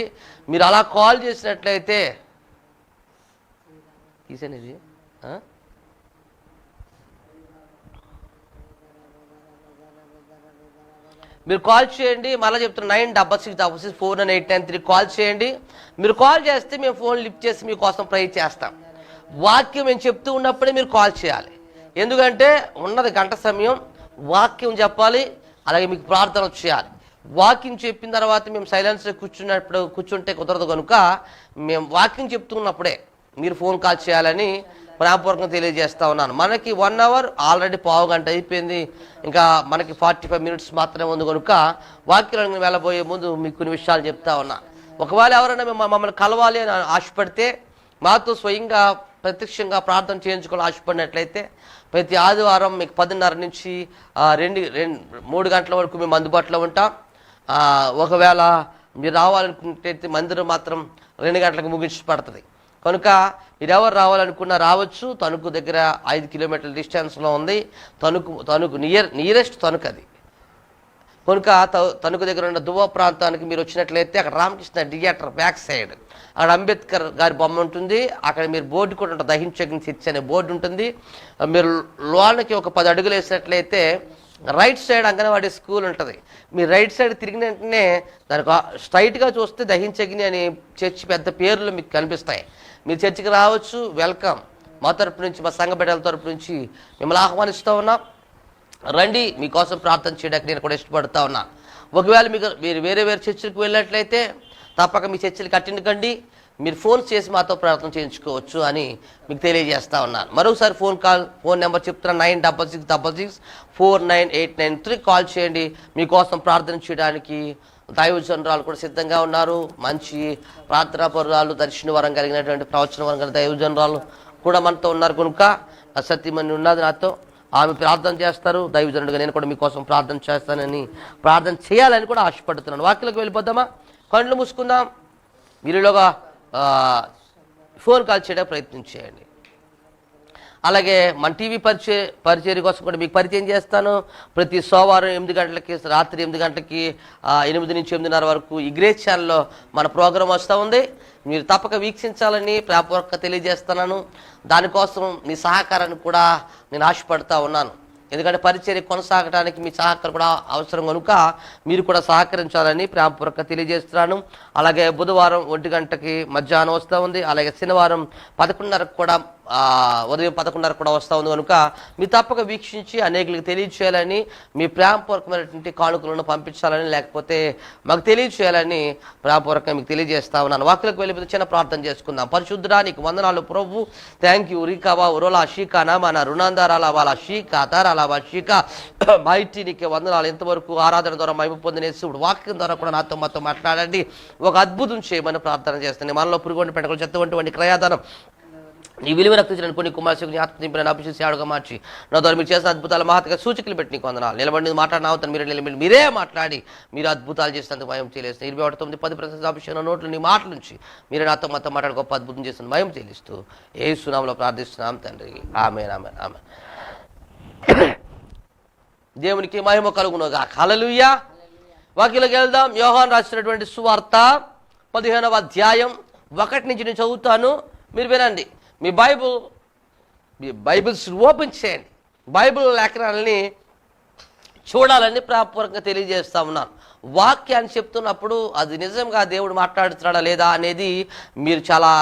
మీరు అలా కాల్ చేసినట్లయితే తీసేది మీరు కాల్ చేయండి. మళ్ళీ చెప్తున్నా, 9666498893 కాల్ చేయండి. మీరు కాల్ చేస్తే మేము ఫోన్ లిఫ్ట్ చేసి మీకోసం ప్రే చేస్తాం. వాక్యం మేము చెప్తూ ఉన్నప్పుడే మీరు కాల్ చేయాలి. ఎందుకంటే ఉన్నది గంట సమయం, వాక్యం చెప్పాలి, అలాగే మీకు ప్రార్థన చేయాలి. వాక్యం చెప్పిన తర్వాత మేము సైలెన్స్లో కూర్చుంటే కుదరదు కనుక మేము వాక్యం చెప్తున్నప్పుడే మీరు ఫోన్ కాల్ చేయాలని ప్రేమపూర్వకంగా తెలియజేస్తా ఉన్నాను. మనకి 1 అవర్ ఆల్రెడీ పావు గంట అయిపోయింది, ఇంకా మనకి 45 మినిట్స్ మాత్రమే ఉంది కనుక వాక్యాలను వెళ్ళబోయే ముందు మీకు కొన్ని విషయాలు చెప్తా ఉన్నా. ఒకవేళ ఎవరైనా మమ్మల్ని కలవాలి అని ఆశపడితే, మాతో స్వయంగా ప్రత్యక్షంగా ప్రార్థన చేయించుకోవాలని ఆశపడినట్లయితే ప్రతి ఆదివారం మీకు 10:30 నుంచి 3 గంటల వరకు మేము అందుబాటులో ఉంటాం. ఒకవేళ మీరు రావాలనుకుంటే మందిరం మాత్రం 2 గంటలకు ముగించబడుతుంది. కనుక మీరెవరు రావాలనుకున్నా రావచ్చు. తణుకు దగ్గర 5 కిలోమీటర్ల డిస్టెన్స్లో ఉంది. తణుకు నియరెస్ట్ తణుకు అది. కనుక తణుకు దగ్గర ఉన్న దువ్వ ప్రాంతానికి మీరు వచ్చినట్లయితే అక్కడ రామకృష్ణ థియేటర్ బ్యాక్ సైడ్ అక్కడ అంబేద్కర్ గారి బొమ్మ ఉంటుంది. అక్కడ మీరు బోర్డు కూడా ఉంటుంది, దహించగిన చర్చ్ అనే బోర్డు ఉంటుంది. మీరు లోనికి ఒక 10 అడుగులు వేసినట్లయితే రైట్ సైడ్ అంగన్వాడీ స్కూల్ ఉంటుంది. మీరు రైట్ సైడ్ తిరిగిన వెంటనే దానికి స్ట్రైట్గా చూస్తే దహించగిని అని చర్చి పెద్ద పేర్లు మీకు కనిపిస్తాయి. మీరు చర్చికి రావచ్చు. వెల్కమ్. మా తరపు నుంచి, మా సంఘ బిడ్డల తరపు నుంచి మిమ్మల్ని ఆహ్వానిస్తూ ఉన్నాం. రండి, మీకోసం ప్రార్థన చేయడానికి నేను కూడా ఇష్టపడుతూ ఉన్నాను. ఒకవేళ మీరు వేరే చర్చిలకు వెళ్ళినట్లయితే తప్పక మీ చర్చిలకు అటెండ్ కండి. మీరు ఫోన్ చేసి మాతో ప్రార్థన చేయించుకోవచ్చు అని మీకు తెలియజేస్తా ఉన్నాను. మరొకసారి ఫోన్ నెంబర్ చెప్తున్నాను, 9666498893 కాల్ చేయండి. మీకోసం ప్రార్థన చేయడానికి దైవజనురాలు కూడా సిద్ధంగా ఉన్నారు. మంచి ప్రార్థనా పరురాలు, దర్శన వరం కలిగినటువంటి ప్రవచన వరం కలిగిన దైవజనురాలు కూడా మనతో ఉన్నారు. కనుక సత్యమని ఉన్నది నాతో, ఆమె ప్రార్థన చేస్తారు. దైవజనుడిగా నేను కూడా మీకోసం ప్రార్థన చేస్తానని, ప్రార్థన చేయాలని కూడా ఆశపడుతున్నాను. వాక్యలోకి వెళ్ళిపోదామా? కళ్ళు మూసుకుందాం. మీరులోగా ఫోన్ కాల్ చేయడానికి ప్రయత్నం చేయండి. అలాగే మన టీవీ పరిచర్య కోసం కూడా మీకు పరిచయం చేస్తాను. ప్రతి సోమవారం 8 గంటలకి, రాత్రి 8 గంటలకి 8 నుంచి 8:30 వరకు ఈ గ్రేస్ ఛానల్లో మన ప్రోగ్రాం వస్తూ ఉంది. మీరు తప్పక వీక్షించాలని ప్రాపూర్వకంగా తెలియజేస్తున్నాను. దానికోసం మీ సహకారాన్ని కూడా నేను ఆశపడుతూ ఉన్నాను. ఎందుకంటే పరిచర్య కొనసాగడానికి మీ సహకారం కూడా అవసరం కనుక మీరు కూడా సహకరించాలని ప్రాపూర్వకంగా తెలియజేస్తున్నాను. అలాగే బుధవారం 1 గంటకి మధ్యాహ్నం వస్తూ ఉంది. అలాగే శనివారం 11:30 కూడా ఉదయం 11:30 కూడా వస్తూ ఉంది. కనుక మీరు తప్పక వీక్షించి అనేకులకు తెలియచేయాలని, మీ ప్రేమపూర్వకమైనటువంటి కానుకలను పంపించాలని, లేకపోతే మాకు తెలియచేయాలని ప్రేమపూర్వకంగా మీకు తెలియజేస్తా ఉన్నాను. వాక్యలకు వెళ్ళిపోతే చిన్న ప్రార్థన చేసుకుందాం. పరిశుద్ధుడా, నీకు వందనాలు ప్రభు. Thank you. రీకావా ఉరోలా షీకానా మన రుణాందారాల వాళ్ళ షీకా తారాల షీకా మైటీ, నీకే వందనాలు. ఇంతవరకు ఆరాధన ద్వారా మహిమ పొందిన యేసుడు వాక్యం ద్వారా కూడా నాతో మాతో మాట్లాడండి. ఒక అద్భుతం చేయమని ప్రార్థన చేస్తాను. మనలో పురుగొండి పెంటలు చెత్త వంటి క్రయాదానం నీ విలువ రక్తించిన కొన్ని కుమార్శిని ఆత్మ నింపిన అభిషేసి ఆడుగా మార్చి నా ద్వారా మీరు చేసిన అద్భుతాలు మహత్గా సూచికలు పెట్టి నీకు వందనాలు. నిలబడి మాట్లాడిన అవుతాను. మీరే మాట్లాడి మీరు అద్భుతాలు చేసినందుకు భయం చేయలేస్తూ 29-10% అభిషేకం నోట్లు నీ మాటల నుంచి మీరే నాతో మొత్తం మాట్లాడి గొప్ప అద్భుతం చేస్తున్న భయం చెల్లిస్తూ యేసు నామములో ప్రార్థిస్తున్నాం తండ్రి. ఆమేన్ ఆమేన్ ఆమేన్. దేవునికి మహిమ కలుగునుగా. హల్లెలూయా. వాక్యలోకి వెళ్దాం. యోహాను రాసినటువంటి సువార్త 15వ అధ్యాయం 1 నుంచి నేను చదువుతాను, మీరు వినండి. మీ బైబిల్స్ ఓపెన్ చేయండి. బైబిల్ లేఖనాలని చూడాలని ప్రాపూర్వకంగా తెలియజేస్తా ఉన్నాను. వాక్యాన్ని చెప్తున్నప్పుడు అది నిజంగా దేవుడు మాట్లాడుతున్నాడా లేదా అనేది మీరు చాలా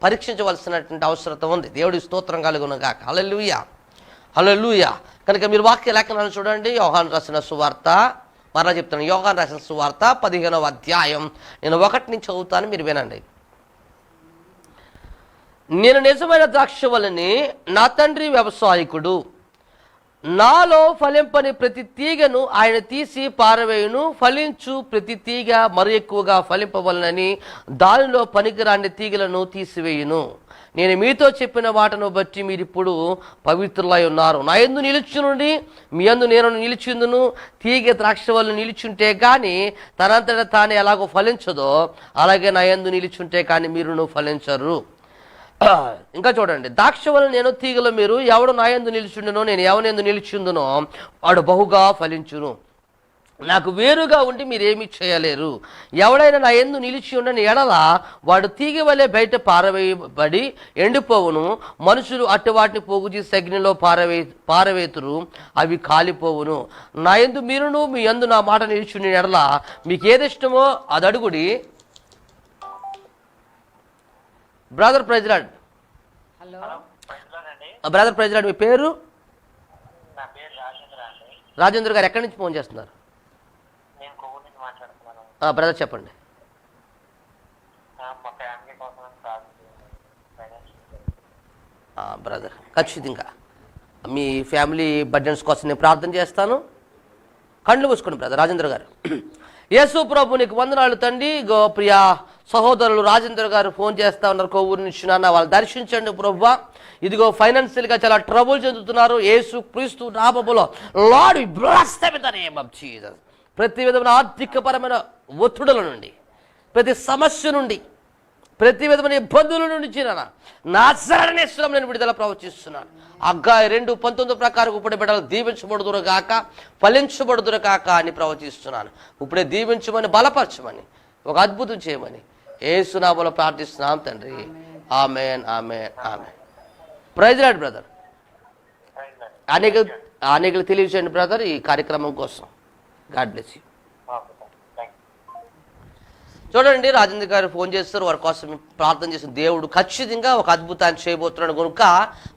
పరీక్షించవలసినటువంటి అవసరం ఉంది. దేవుడి స్తోత్రం కలుగునుగా. హల్లెలూయా హల్లెలూయా. కనుక మీరు వాక్య లేఖనాలను చూడండి. యోహాను రాసిన సువార్త, మరలా చెప్తాను, యోహాను రాసిన సువార్త 15వ అధ్యాయం నేను 1 నుంచి చదువుతాను, మీరు వినండి. నేను నిజమైన ద్రాక్షవల్లిని, నా తండ్రి వ్యవసాయకుడు. నాలో ఫలింపని ప్రతి తీగను ఆయన తీసి పారవేయును. ఫలించు ప్రతి తీగ మరి ఎక్కువగా ఫలింపవలనని దానిలో పనికిరాని తీగలను తీసివేయును. నేను మీతో చెప్పిన వాటను బట్టి మీరు ఇప్పుడు పవిత్రులై ఉన్నారు. నా యందు నిలుచునుండి మీ యందు నేను నిలిచిందును. తీగ ద్రాక్షవల్లి నిలిచుంటే కానీ తనంతట తానే ఎలాగో ఫలించదో, అలాగే నా యందు నిలిచుంటే కానీ మీరును ఫలించరు. ఇంకా చూడండి, ద్రాక్షవల్లి నేను, తీగలో మీరు. ఎవడు నా యందు నిలిచుండునో నేను ఎవరియందు నిలిచిందునో వాడు బహుగా ఫలించును. నాకు వేరుగా ఉండి మీరేమీ చేయలేరు. ఎవడైనా నా యందు నిలిచి ఉండని ఎడల వాడు తీగ వలె బయట పారవేయబడి ఎండిపోవును. మనుషులు అట్టి వాటిని పోగు చేసి అగ్నిలో పారవేతురు, అవి కాలిపోవును. నా యందు మీరును మీ యందు నా మాట నిలిచి ఉండిన ఎడల మీకు ఏది ఇష్టమో అది అడుగుడి. బ్రదర్ ప్రెసిడెంట్, బ్రదర్ ప్రెసిడెంట్, మీ పేరు? రాజేంద్ర గారు. ఎక్కడి నుంచి ఫోన్ చేస్తున్నారు? బ్రదర్ చెప్పండి. బ్రదర్ ఖచ్చితంగా మీ ఫ్యామిలీ బడ్జెట్స్ కోసం నేను ప్రార్థన చేస్తాను. కళ్ళు మూసుకోండి బ్రదర్. రాజేంద్ర గారు. యేసు ప్రభు నీకు వందనాలు తండ్రి. ప్రియ సహోదరులు రాజేంద్ర గారు ఫోన్ చేస్తా ఉన్నారు కొవ్వూరు నుంచి. నాన్న వాళ్ళు దర్శించండి ప్రభువా. ఇదిగో ఫైనాన్షియల్గా చాలా ట్రబుల్ చెందుతున్నారు. యేసు క్రీస్తు నామములో Lord we bless them in the name of Jesus. ప్రతి విధమైన ఆర్థికపరమైన ఒత్తిడుల నుండి, ప్రతి సమస్య నుండి, ప్రతి విధమైన ఇబ్బందుల నుంచి నాజరేయుని నేను విడుదల ప్రవచిస్తున్నాను. హగ్గయి 2:19 ప్రకారం ఇప్పుడే బిడ్డలు దీవించబడుదురు గాక, ఫలించబడుదురు గాక అని ప్రవచిస్తున్నాను. ఇప్పుడే దీవించమని, బలపరచమని, ఒక అద్భుతం చేయమని యేసు నామములో ప్రార్థిస్తున్నాం తండ్రి. Amen, amen, amen. Praise lord brother. అనేకలు తెలియజేయండి బ్రదర్ ఈ కార్యక్రమం కోసం. God bless you. చూడండి, రాజేంద్ర గారు ఫోన్ చేస్తారు, వారి కోసం ప్రార్థన చేసిన దేవుడు ఖచ్చితంగా ఒక అద్భుతాన్ని చేయబోతున్నాడు కనుక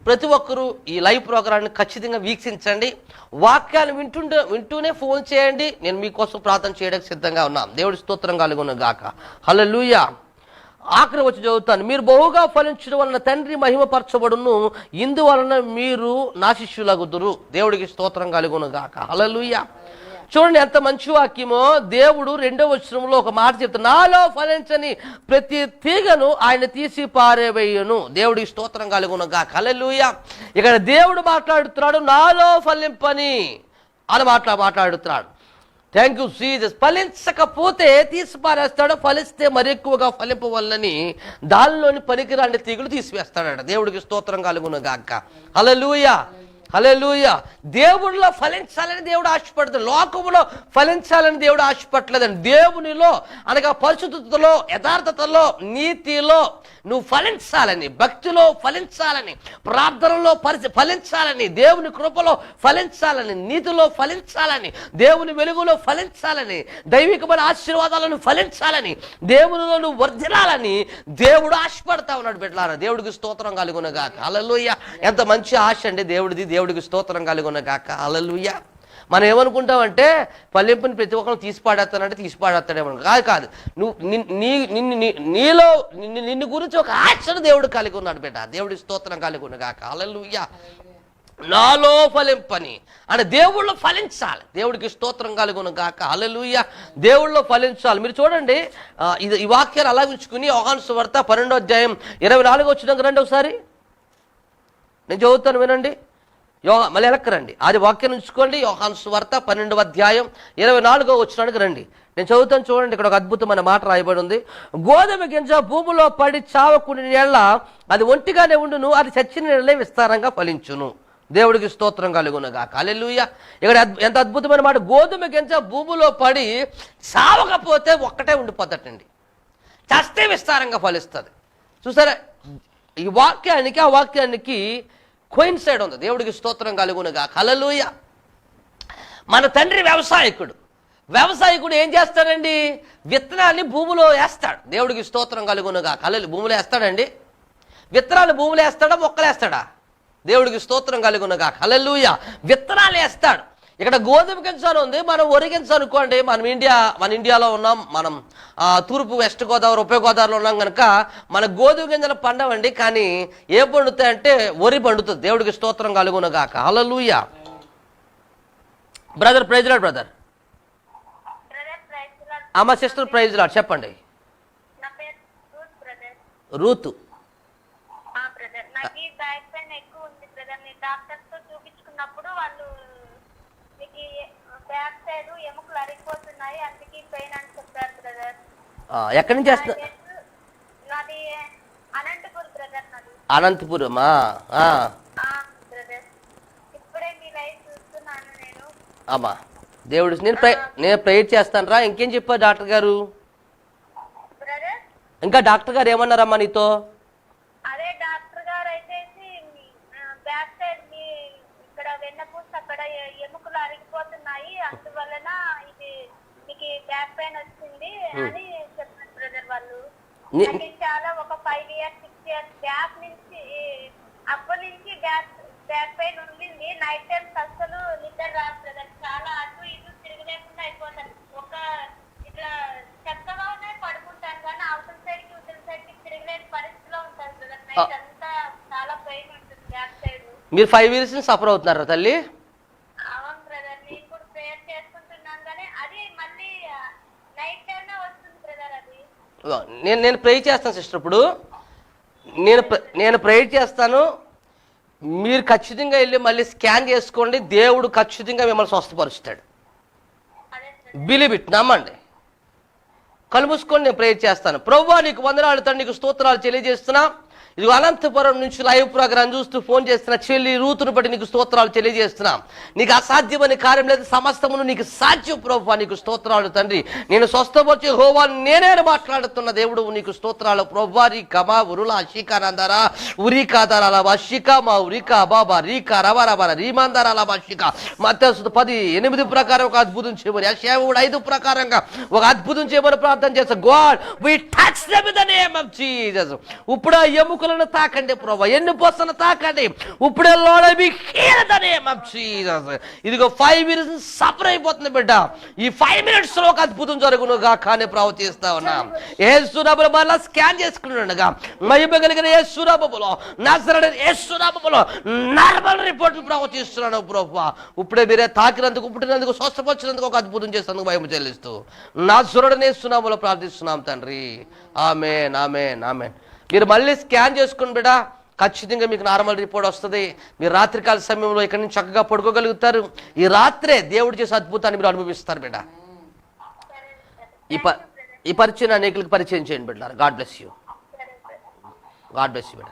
ప్రతి ఒక్కరూ ఈ లైవ్ ప్రోగ్రాన్ని ఖచ్చితంగా వీక్షించండి. వాక్యాన్ని వింటూనే ఫోన్ చేయండి. నేను మీకోసం ప్రార్థన చేయడానికి సిద్ధంగా ఉన్నాను. దేవుడి స్తోత్రం కలుగును గాక. హల్లెలూయా. ఆఖరి వచ్చి చదువుతాను. మీరు బహుగా ఫలించడం వలన తండ్రి మహిమపరచబడును, ఇందువలన మీరు నా శిష్యులగుదురు. దేవుడికి స్తోత్రం కలుగును గాక. హల్లెలూయా. చూడండి ఎంత మంచి వాక్యమో. దేవుడు 2వ వచనంలో ఒక మాట చెప్తాడు, నాలో ఫలించని ప్రతి తీగను ఆయన తీసి పారేవేయును. దేవుడికి స్తోత్రం కలుగును గాక. హల్లెలూయా. ఇక్కడ దేవుడు మాట్లాడుతున్నాడు, నాలో ఫలింపని అని మాట్లాడుతున్నాడు. Thank you Jesus. ఫలించకపోతే తీసి పారేస్తాడు, ఫలిస్తే మరి ఎక్కువగా ఫలింపవల్లని దానిలోని పనికిరాని తీగులు తీసివేస్తాడట. దేవుడికి స్తోత్రం కలుగును గాక. హల్లెలూయా, హల్లెలూయా. దేవుడిలో ఫలించాలని దేవుడు ఆశపడతాడు, లోకములో ఫలించాలని దేవుడు ఆశపడలేదండి. దేవునిలో అనగా పరిశుద్ధతలో, యథార్థతలో, నీతిలో నువ్వు ఫలించాలని, భక్తిలో ఫలించాలని, ప్రార్థనలో ఫలించాలని, దేవుని కృపలో ఫలించాలని, నీతిలో ఫలించాలని, దేవుని వెలుగులో ఫలించాలని, దైవికమైన ఆశీర్వాదాలను ఫలించాలని, దేవునిలో నువ్వు వర్ధిల్లాలని దేవుడు ఆశపడతా ఉన్నాడు బిడ్డలారా. దేవుడికి స్తోత్రం కలుగును గాక. హల్లెలూయా. ఎంత మంచి ఆశ అండి దేవుడిది. దేవుడికి స్తోత్రం కలుగును గాక. హల్లెలూయా. మనం ఏమనుకుంటామంటే ఫలింపుని ప్రతి ఒక్కరు తీసి పాడేస్తానంటే తీసి పాడేస్తాడేమో. కాదు, నువ్వు నీలో నిన్ను గురించి ఒక ఆశను దేవుడు కలిగి ఉన్నాడు బిడ్డ. దేవుడి స్తోత్రం కలుగును గాక. హల్లెలూయా. నాలో ఫలింపని అంటే దేవుళ్ళు ఫలించాలి. దేవుడికి స్తోత్రం కలుగును గాక. హల్లెలూయా. దేవుళ్ళో ఫలించాలి. మీరు చూడండి, ఈ వాక్యాన్ని అలా ఉంచుకుని యోహాను సువార్త 12వ అధ్యాయం 24 వచ్చినాక రండి ఒకసారి. నేను చదువుతాను, వినండి. మళ్ళీ ఎలక్కరండి, అది వాక్యం ఉంచుకోండి. యోహాను సువార్త 12వ అధ్యాయం 24వ వచనానికి రండి. నేను చదువుతాను చూడండి. ఇక్కడ ఒక అద్భుతమైన మాట రాయబడి ఉంది. గోధుమ గింజ భూమిలో పడి చావకుని నీళ్ళ అది ఒంటిగానే ఉండును, అది చచ్చిన నీళ్ళే విస్తారంగా ఫలించును. దేవుడికి స్తోత్రం కలుగును గాక. హల్లెలూయా. ఇక్కడ ఎంత అద్భుతమైన మాట. గోధుమ గింజ భూమిలో పడి చావకపోతే ఒక్కటే ఉండిపోతాడండి, చస్తే విస్తారంగా ఫలిస్తుంది. చూసారా, ఈ వాక్యానికి ఆ వాక్యానికి కోయిన్సైడ్ ఉంది. దేవుడికి స్తోత్రం కలుగును గాక. హల్లెలూయా. మన తండ్రి వ్యవసాయకుడు ఏం చేస్తాడండి? విత్తనాన్ని భూమిలో వేస్తాడు. దేవుడికి స్తోత్రం కలుగును గాక. హల్లెలూయా. భూమిలో వేస్తాడండి. విత్తనాలు భూమిలో వేస్తాడా, మొక్కలు వేస్తాడా? దేవుడికి స్తోత్రం కలుగును గాక. హల్లెలూయా. విత్తనాలు వేస్తాడు. ఇక్కడ గోధుమ గింజ ఉంది, మనం వరి గింజ అనుకోండి. మన ఇండియాలో ఉన్నాం, మనం తూర్పు వెస్ట్ గోదావరి, ఉభయ గోదావరిలో ఉన్నాం కనుక మన గోధుమ గింజలు పండవండి. కానీ ఏ పండుతాయంటే వరి పండుతుంది. దేవుడికి స్తోత్రం కలుగును గాక. Hallelujah. Brother praise lord. Brother అమ్మ సిస్టర్ ప్రైజ్ లార్డ్. చెప్పండి. రూతు. ఎక్కడి నుంచి వస్తుంది? అనంతపురమా? అమ్మా దేవుడు నేను ప్రేయర్ చేస్తాను రా. ఇంకేం చెప్పారు డాక్టర్ గారు? ఇంకా డాక్టర్ గారు ఏమన్నారమ్మా నీతో? అదే డాక్టర్ గారు అయితే బ్యాక్ సైడ్ మీ ఇక్కడ వెన్నపూస అక్కడ ఎముకలు అరిగిపోతున్నాయి, అందువలన ఇది మీకు బ్యాక్ పెయిన్ వచ్చింది అని చెప్పారు బ్రదర్ వాళ్ళు. చాలా ఒక 5 years 6 years బ్యాక్ నుంచి అప్పటి నుంచి బ్యాక్ పెయిన్ ఉండింది. నైట్ టైమ్స్ అసలు నిద్ర రాదు బ్రదర్. చాలా అటు ఇటు తిరగలేకుండా అయిపోతాను. ఒక ఇట్లా చక్కగా ఉన్నాయి పడుకుంటాను కానీ అవతల సైడ్ కి ఉత్తర సైడ్ కి తిరగలేని పరిస్థితిలో ఉంటాను బ్రదర్. నైట్ అంతా చాలా పెయిన్ ఉంటుంది బ్యాక్ సైడ్. మీరు 5 years నుంచి సఫర్ అవుతున్నారా తల్లి? అవును బ్రదర్. నేను కూడా ప్రేయర్ చేసుకుంటున్నాను కానీ అది మళ్ళీ నైట్ టైమే వస్తుంది బ్రదర్. అది నేను ప్రేయర్ చేస్తాను సిస్టర్. ఇప్పుడు నేను ప్రేయర్ చేస్తాను, మీరు ఖచ్చితంగా వెళ్ళి మళ్ళీ స్కాన్ చేసుకోండి. దేవుడు ఖచ్చితంగా మిమ్మల్ని స్వస్థపరుస్తాడు. Believe it. నమ్మండి. కళ్ళు మూసుకొని నేను ప్రేయర్ చేస్తాను. ప్రభువా నీకు వందనాలు తండ్రి, నీకు స్తోత్రాలు తెలియజేస్తున్నా. ఇది అనంతపురం నుంచి లైవ్ ప్రోగ్రాం చూస్తూ ఫోన్ చేస్తున్న చెల్లి రూతును బట్టి నీకు స్తోత్రాలు తెలియజేస్తున్నాం. నీకు అసాధ్యమని కార్యం లేదు, సమస్తమును నీకు సాధ్యం ప్రభువా, నీకు స్తోత్రాలు తండ్రి. నేను స్వస్థపరిచే యెహోవా నేనే మాట్లాడుతున్న దేవుడు, నీకు స్తోత్రాలు ప్రభువా. రీకమా ఉరులా శిఖానందరా ఉరికాదరాల వశిక మా ఉరికా బాబా రీకా రవరవర రీమందరాల వశిక మత్తయి 10:8 ప్రకారం ఒక అద్భుతం చేయమని, యెషయా 5 ప్రకారంగా ఒక అద్భుతం చేయమని ప్రార్థన చేస్తాం. God we touch them in the name of Jesus. ఇప్పుడు ఆ ఎముకలను తాకండి ప్రభు, ఎన్ని పోసను తాకండి ఇప్పుడే. Lord I be heal in the name of Jesus. ఇదిగో 5 మినిట్స్ సఫర్ అయిపోతుంది బిడ్డ. ఈ 5 మినిట్స్ లో ఒక అద్భుతం జరుగునుగా కానీ ప్రవచిస్తా ఉన్నా. యేసు నామములో మళ్ళా స్కాన్ చేసుకున్నాడుగా మహిమ కలిగిన యేసు నామములో, నజరేయుడైన యేసు నామములో నార్మల్ రిపోర్ట్లు ప్రవచిస్తున్నాను ప్రభువా. ఇప్పుడే మీరే తాకినందుకు, పుట్టినందుకు, స్వస్థపరిచినందుకు, ఒక అద్భుతం చేసినందుకు మహిమ చెల్లిస్తూ నజరేయుడైన యేసు నామములో ప్రార్థిస్తున్నాం తండ్రి. ఆమేన్ ఆమేన్ ఆమేన్. మీరు మళ్ళీ స్కాన్ చేసుకుని బిడ్డ, ఖచ్చితంగా మీకు నార్మల్ రిపోర్ట్ వస్తుంది. మీరు రాత్రికాల సమయంలో ఇక్కడి నుంచి చక్కగా పడుకోగలుగుతారు. ఈ రాత్రే దేవుడు చేసే అద్భుతాన్ని మీరు అనుభవిస్తారు బిడ్డ. ఈ పరిచయం అనేకులకు పరిచయం చేయండి బిడ్డ. God bless you, God bless you బిడ్డ.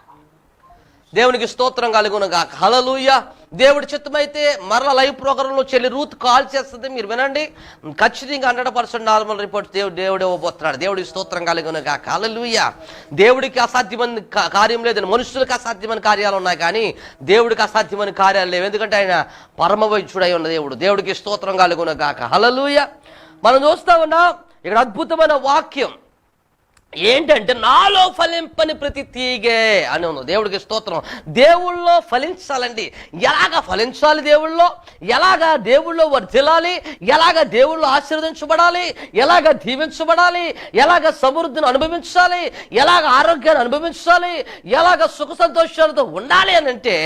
దేవునికి స్తోత్రం కలుగునుగాక. హల్లెలూయా. దేవుడి చిత్తమైతే మరలా లైవ్ ప్రోగ్రాంలో చెల్లి రూత్ కాల్ చేస్తుంది, మీరు వినండి. ఖచ్చితంగా 100% నార్మల్ రిపోర్ట్ దేవుడు ఇవ్వబోతున్నాడు. దేవుడికి స్తోత్రం కలుగునుగాక. హల్లెలూయా. దేవుడికి అసాధ్యమైన కార్యం లేదని, మనుషులకు అసాధ్యమైన కార్యాలు ఉన్నాయి కానీ దేవుడికి అసాధ్యమైన కార్యాలు లేవు. ఎందుకంటే ఆయన పరమవైద్యుడై ఉన్న దేవుడు. దేవుడికి స్తోత్రం కలుగునుగాక. హల్లెలూయా. మనం చూస్తా ఉన్నాం ఇక్కడ అద్భుతమైన వాక్యం ఏంటంటే, నాలో ఫలింపని ప్రతి తీగే అని ఉంది. దేవుడికి స్తోత్రం. దేవుళ్ళో ఫలించాలండి. ఎలాగ ఫలించాలి దేవుళ్ళో, ఎలాగ దేవుళ్ళో వర్ధిల్లాలి, ఎలాగ దేవుళ్ళో ఆశీర్వదించబడాలి, ఎలాగ దీవించబడాలి, ఎలాగ సమృద్ధిని అనుభవించాలి, ఎలాగ ఆరోగ్యాన్ని అనుభవించాలి, ఎలాగ సుఖ సంతోషాలతో ఉండాలి అని అంటే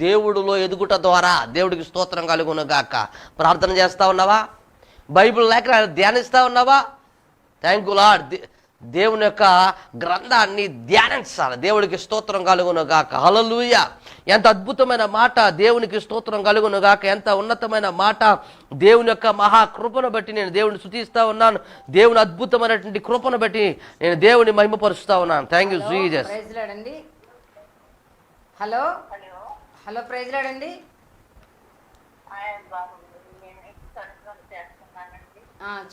దేవుడిలో ఎదుగుట ద్వారా. దేవుడికి స్తోత్రం కలుగునుగాక. ప్రార్థన చేస్తా ఉన్నావా? బైబిల్ లేక ధ్యానిస్తా ఉన్నావా? Thank you lord. దేవుని యొక్క గ్రంథాన్ని ధ్యానించాలి. దేవుడికి స్తోత్రం కలుగునుగాక. హల్లెలూయా. ఎంత అద్భుతమైన మాట. దేవునికి స్తోత్రం కలుగునుగాక. ఎంత ఉన్నతమైన మాట. దేవుని యొక్క మహాకృపను బట్టి నేను దేవుని స్తుతిస్తా ఉన్నాను. దేవుని అద్భుతమైనటువంటి కృపను బట్టి నేను దేవుని మహిమపరుస్తా ఉన్నాను. Thank you Jesus. Hello hello praise లాడండి.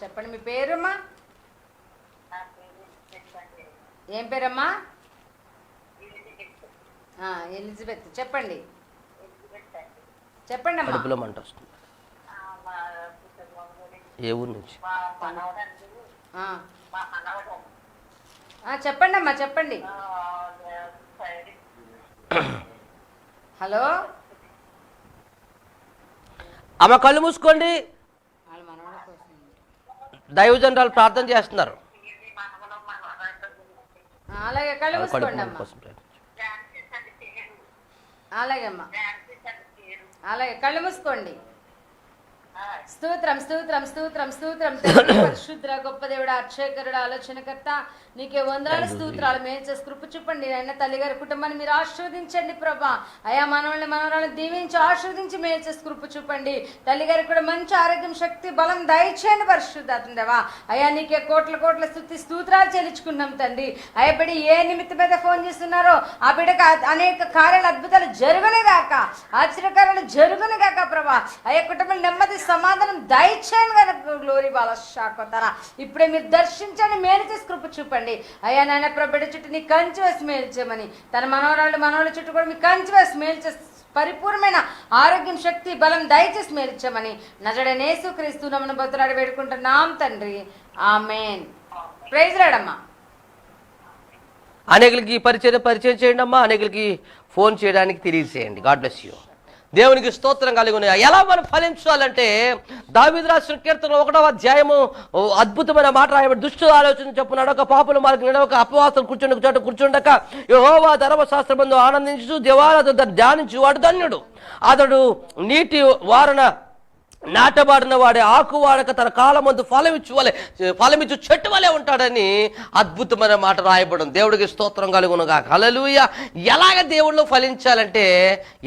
చెప్పండి మీ పేరమ్మా? ఏం పేరమ్మా? ఎలిజబెత్. చెప్పండి చెప్పండి అమ్మా. కడుపులో మంట వస్తుంది. ఏ ఊరు నుంచి? చెప్పండి అమ్మా చెప్పండి. హలో అమ్మ కళ్ళు మూసుకోండి. దైవజనురాలు ప్రార్థన చేస్తున్నారు. అలాగే కళ్ళు మూసుకోండి అమ్మా. అలాగే అమ్మా, అలాగే కళ్ళు మూసుకోండి. స్తోత్రం స్తోత్రం స్తోత్రం స్తోత్రం. పరిశుద్ర గొప్ప దేవుడు, అక్షయకరుడు, ఆలోచనకర్త, నీకే వందనాలు స్తోత్రాలు. మేము చేసి కృప చూపండి ఆయన. తల్లిగారి కుటుంబాన్ని మీరు ఆశీర్వదించండి ప్రభా. అయా మనవల్ని మనవరాలను దీవించి ఆశీర్వదించి మేము చేసి కృప చూపండి. తల్లిగారికి కూడా మంచి ఆరోగ్యం, శక్తి, బలం దయచేయండి పరిశుద్ధాత్మదేవా. అయా నీకే కోట్ల కోట్ల స్తుతి స్తోత్రాలు చెల్లించుకున్నాం తండ్రి. అయ్యా బిడ్డ ఏ నిమిత్తం మీద ఫోన్ చేస్తున్నారో ఆ బిడ్డకు అనేక కార్యాలు, అద్భుతాలు జరుగునుగాక, ఆశ్చర్యకార్యాలు జరుగునుగాక ప్రభా. అయ్యా కుటుంబం నెమ్మది, సమాధానం దయచేయండి కనుక గ్లోరీ బాల శాఖతారా. ఇప్పుడే మీరు దర్శించండి, మేలు చేసి కృప చూపండి. అయ్యా నాయన బిడ్డ చుట్టూ నీ కంచి వేసి మేలు చేయమని, తన మనవరాళ్ళ చుట్టూ కూడా మీ కంచి వేసి మేలు చేసి పరిపూర్ణమైన ఆరోగ్యం, శక్తి, బలం దయచేసి మేలు ఇచ్చామని నజరేయుడైన యేసుక్రీస్తు నామమున బతులాడి వేడుకుంటున్నాం తండ్రి. ఆమేన్. ప్రైజ్ రాడమ్మా. అనేకులకి పరిచయం చేయండి అమ్మా. అనేకులకి ఫోన్ చేయడానికి తెలియజేయండి. God bless you. దేవునికి స్తోత్రం కలిగి ఉన్నాయి. ఎలా మనం ఫలించాలంటే దావీదు రాసిన కీర్తన 1వ అధ్యాయము అద్భుతమైన మాట రాయబడి, దుష్టుల ఆలోచన చెప్పున్నాడు, ఒక పాపుల మార్గం నడవక, అపవాసం కూర్చుండక చోట కూర్చుండక, యెహోవా ధర్మశాస్త్రమందు ఆనందించు, దేవాలయ ధ్యానించు వాడు ధన్యుడు. అతడు నీటి వారన నాటబడిన వాడే ఆకు వాడక తన కాలమందు ఫలమిచ్చు చెట్టు వలె ఉంటాడని అద్భుతమైన మాట రాయబడం. దేవుడికి స్తోత్రం కలుగునుగాక. హల్లెలూయా. ఎలాగ దేవుళ్ళు ఫలించాలంటే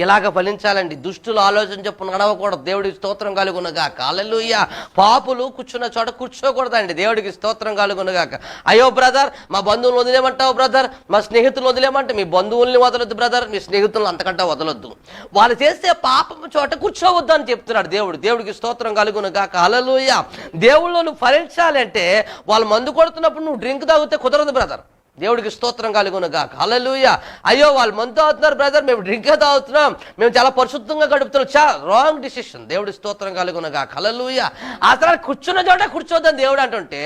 ఇలాగ ఫలించాలండి. దుష్టుల ఆలోచన చెప్పు నడవకూడదు. దేవుడికి స్తోత్రం కలుగునుగాక. హల్లెలూయా. పాపులు కూర్చున్న చోట కూర్చోకూడదండి. దేవుడికి స్తోత్రం కలుగునుగాక. అయ్యో బ్రదర్, మా బంధువులు వదిలేమంటావు బ్రదర్, మా స్నేహితులు వదిలేమంటే మీ బంధువుల్ని వదలొద్దు బ్రదర్, మీ స్నేహితులను అంతకంటే వదలొద్దు. వాళ్ళు చేసే పాపం చోట కూర్చోవద్దు అని చెప్తున్నాడు దేవుడు. దేవుడికి స్తోత్రం కలుగునుగాక. హల్లెలూయా. దేవుళ్ళు నువ్వు ఫలించాలంటే వాళ్ళు మందు కొడుతున్నప్పుడు నువ్వు డ్రింక్ తాగితే కుదరదు బ్రదర్. దేవుడికి స్తోత్రం కలుగునుగాక. హల్లెలూయా. అయ్యో వాళ్ళు మందు తాగుతున్నారు బ్రదర్, మేము డ్రింక్ తాగుతున్నాం, మేము చాలా పరిశుద్ధంగా గడుపుతున్నాం, రాంగ్ డిసిషన్. దేవుడి స్తోత్రం కలుగునుగాక. హల్లెలూయా. అసలు కూర్చున్న చోట కూర్చోద్దని దేవుడు అంటుంటే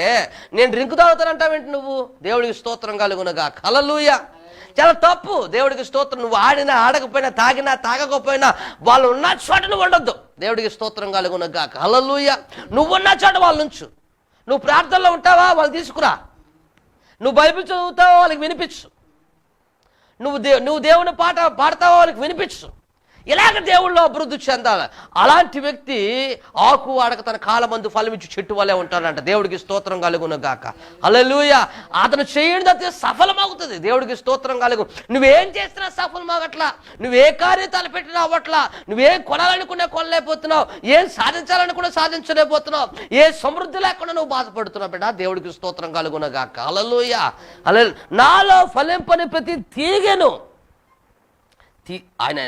నేను డ్రింక్ తాగుతానంటావేంటి నువ్వు? దేవుడికి స్తోత్రం కలుగునుగాక. హల్లెలూయా. చాలా తప్పు. దేవుడికి స్తోత్రం. నువ్వు ఆడినా ఆడకపోయినా తాగినా తాగకపోయినా వాళ్ళు ఉన్న చోట నువ్వు ఉండొద్దు. దేవుడికి స్తోత్రం కలుగునుగాక. హల్లెలూయా. నువ్వు ఉన్న చోట వాళ్ళు ఉంచు. నువ్వు ప్రార్థనలో ఉంటావా, వాళ్ళు తీసుకురా. నువ్వు బైబిల్ చదువుతావా, వాళ్ళకి వినిపించు. నువ్వు దేవుని పాట పాడతావా, వాళ్ళకి వినిపించు. ఇలాగ దేవుళ్ళు అభివృద్ధి చెందాలి. అలాంటి వ్యక్తి ఆకు వాడక తన కాలమందు ఫలమిచ్చు చెట్టు వలె ఉంటాడంట. దేవుడికి స్తోత్రం కలుగునుగాక. హల్లెలూయా. అతను చేయనిది సఫలమవుతుంది. దేవుడికి స్తోత్రం కలుగు. నువ్వేం చేసినా సఫలమవట్లా, నువ్వే కార్యం తలపెట్టినా అవ్వట్లా, నువ్వేం కొనాలనుకున్నా కొనలేకపోతున్నావు, ఏం సాధించాలనుకున్నా సాధించలేకపోతున్నావు, ఏ సమృద్ధి లేకుండా నువ్వు బాధపడుతున్నావు బిడ్డ. దేవుడికి స్తోత్రం కలుగునుగాక. హల్లెలూయా. నాలో ఫలింపని ప్రతి తీగెను, ఆయన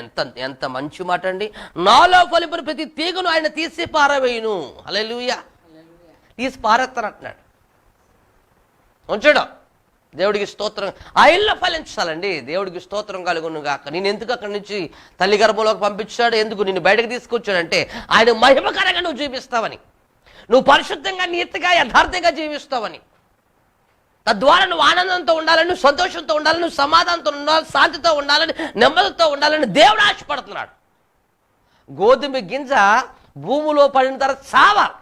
ఎంత మంచి మాట అండి. నాలో ఫలింపని ప్రతి తీగను ఆయన తీసి పారవేయును. హల్లెలూయా. తీసి పారేస్తానంటున్నాడు, ఉంచడం. దేవుడికి స్తోత్రం. ఆయనలో ఫలించాలండి. దేవుడికి స్తోత్రం కలుగును గాక. నేను ఎందుకు అక్కడి నుంచి తల్లి గర్భంలోకి పంపించాడు, ఎందుకు నిన్ను బయటకు తీసుకొచ్చాడంటే ఆయన మహిమకరంగా నువ్వు జీవిస్తావని, నువ్వు పరిశుద్ధంగా నీతిగా యథార్థంగా జీవిస్తావని. తద్వారా నువ్వు ఆనందంతో ఉండాలని, నువ్వు సంతోషంతో ఉండాలని, నువ్వు సమాధానంతో ఉండాలి, శాంతితో ఉండాలని, నెమ్మదితో ఉండాలని దేవుడు ఆశపడుతున్నాడు. గోధుమ గింజ భూమిలో పడిన తర్వాత చావాలి.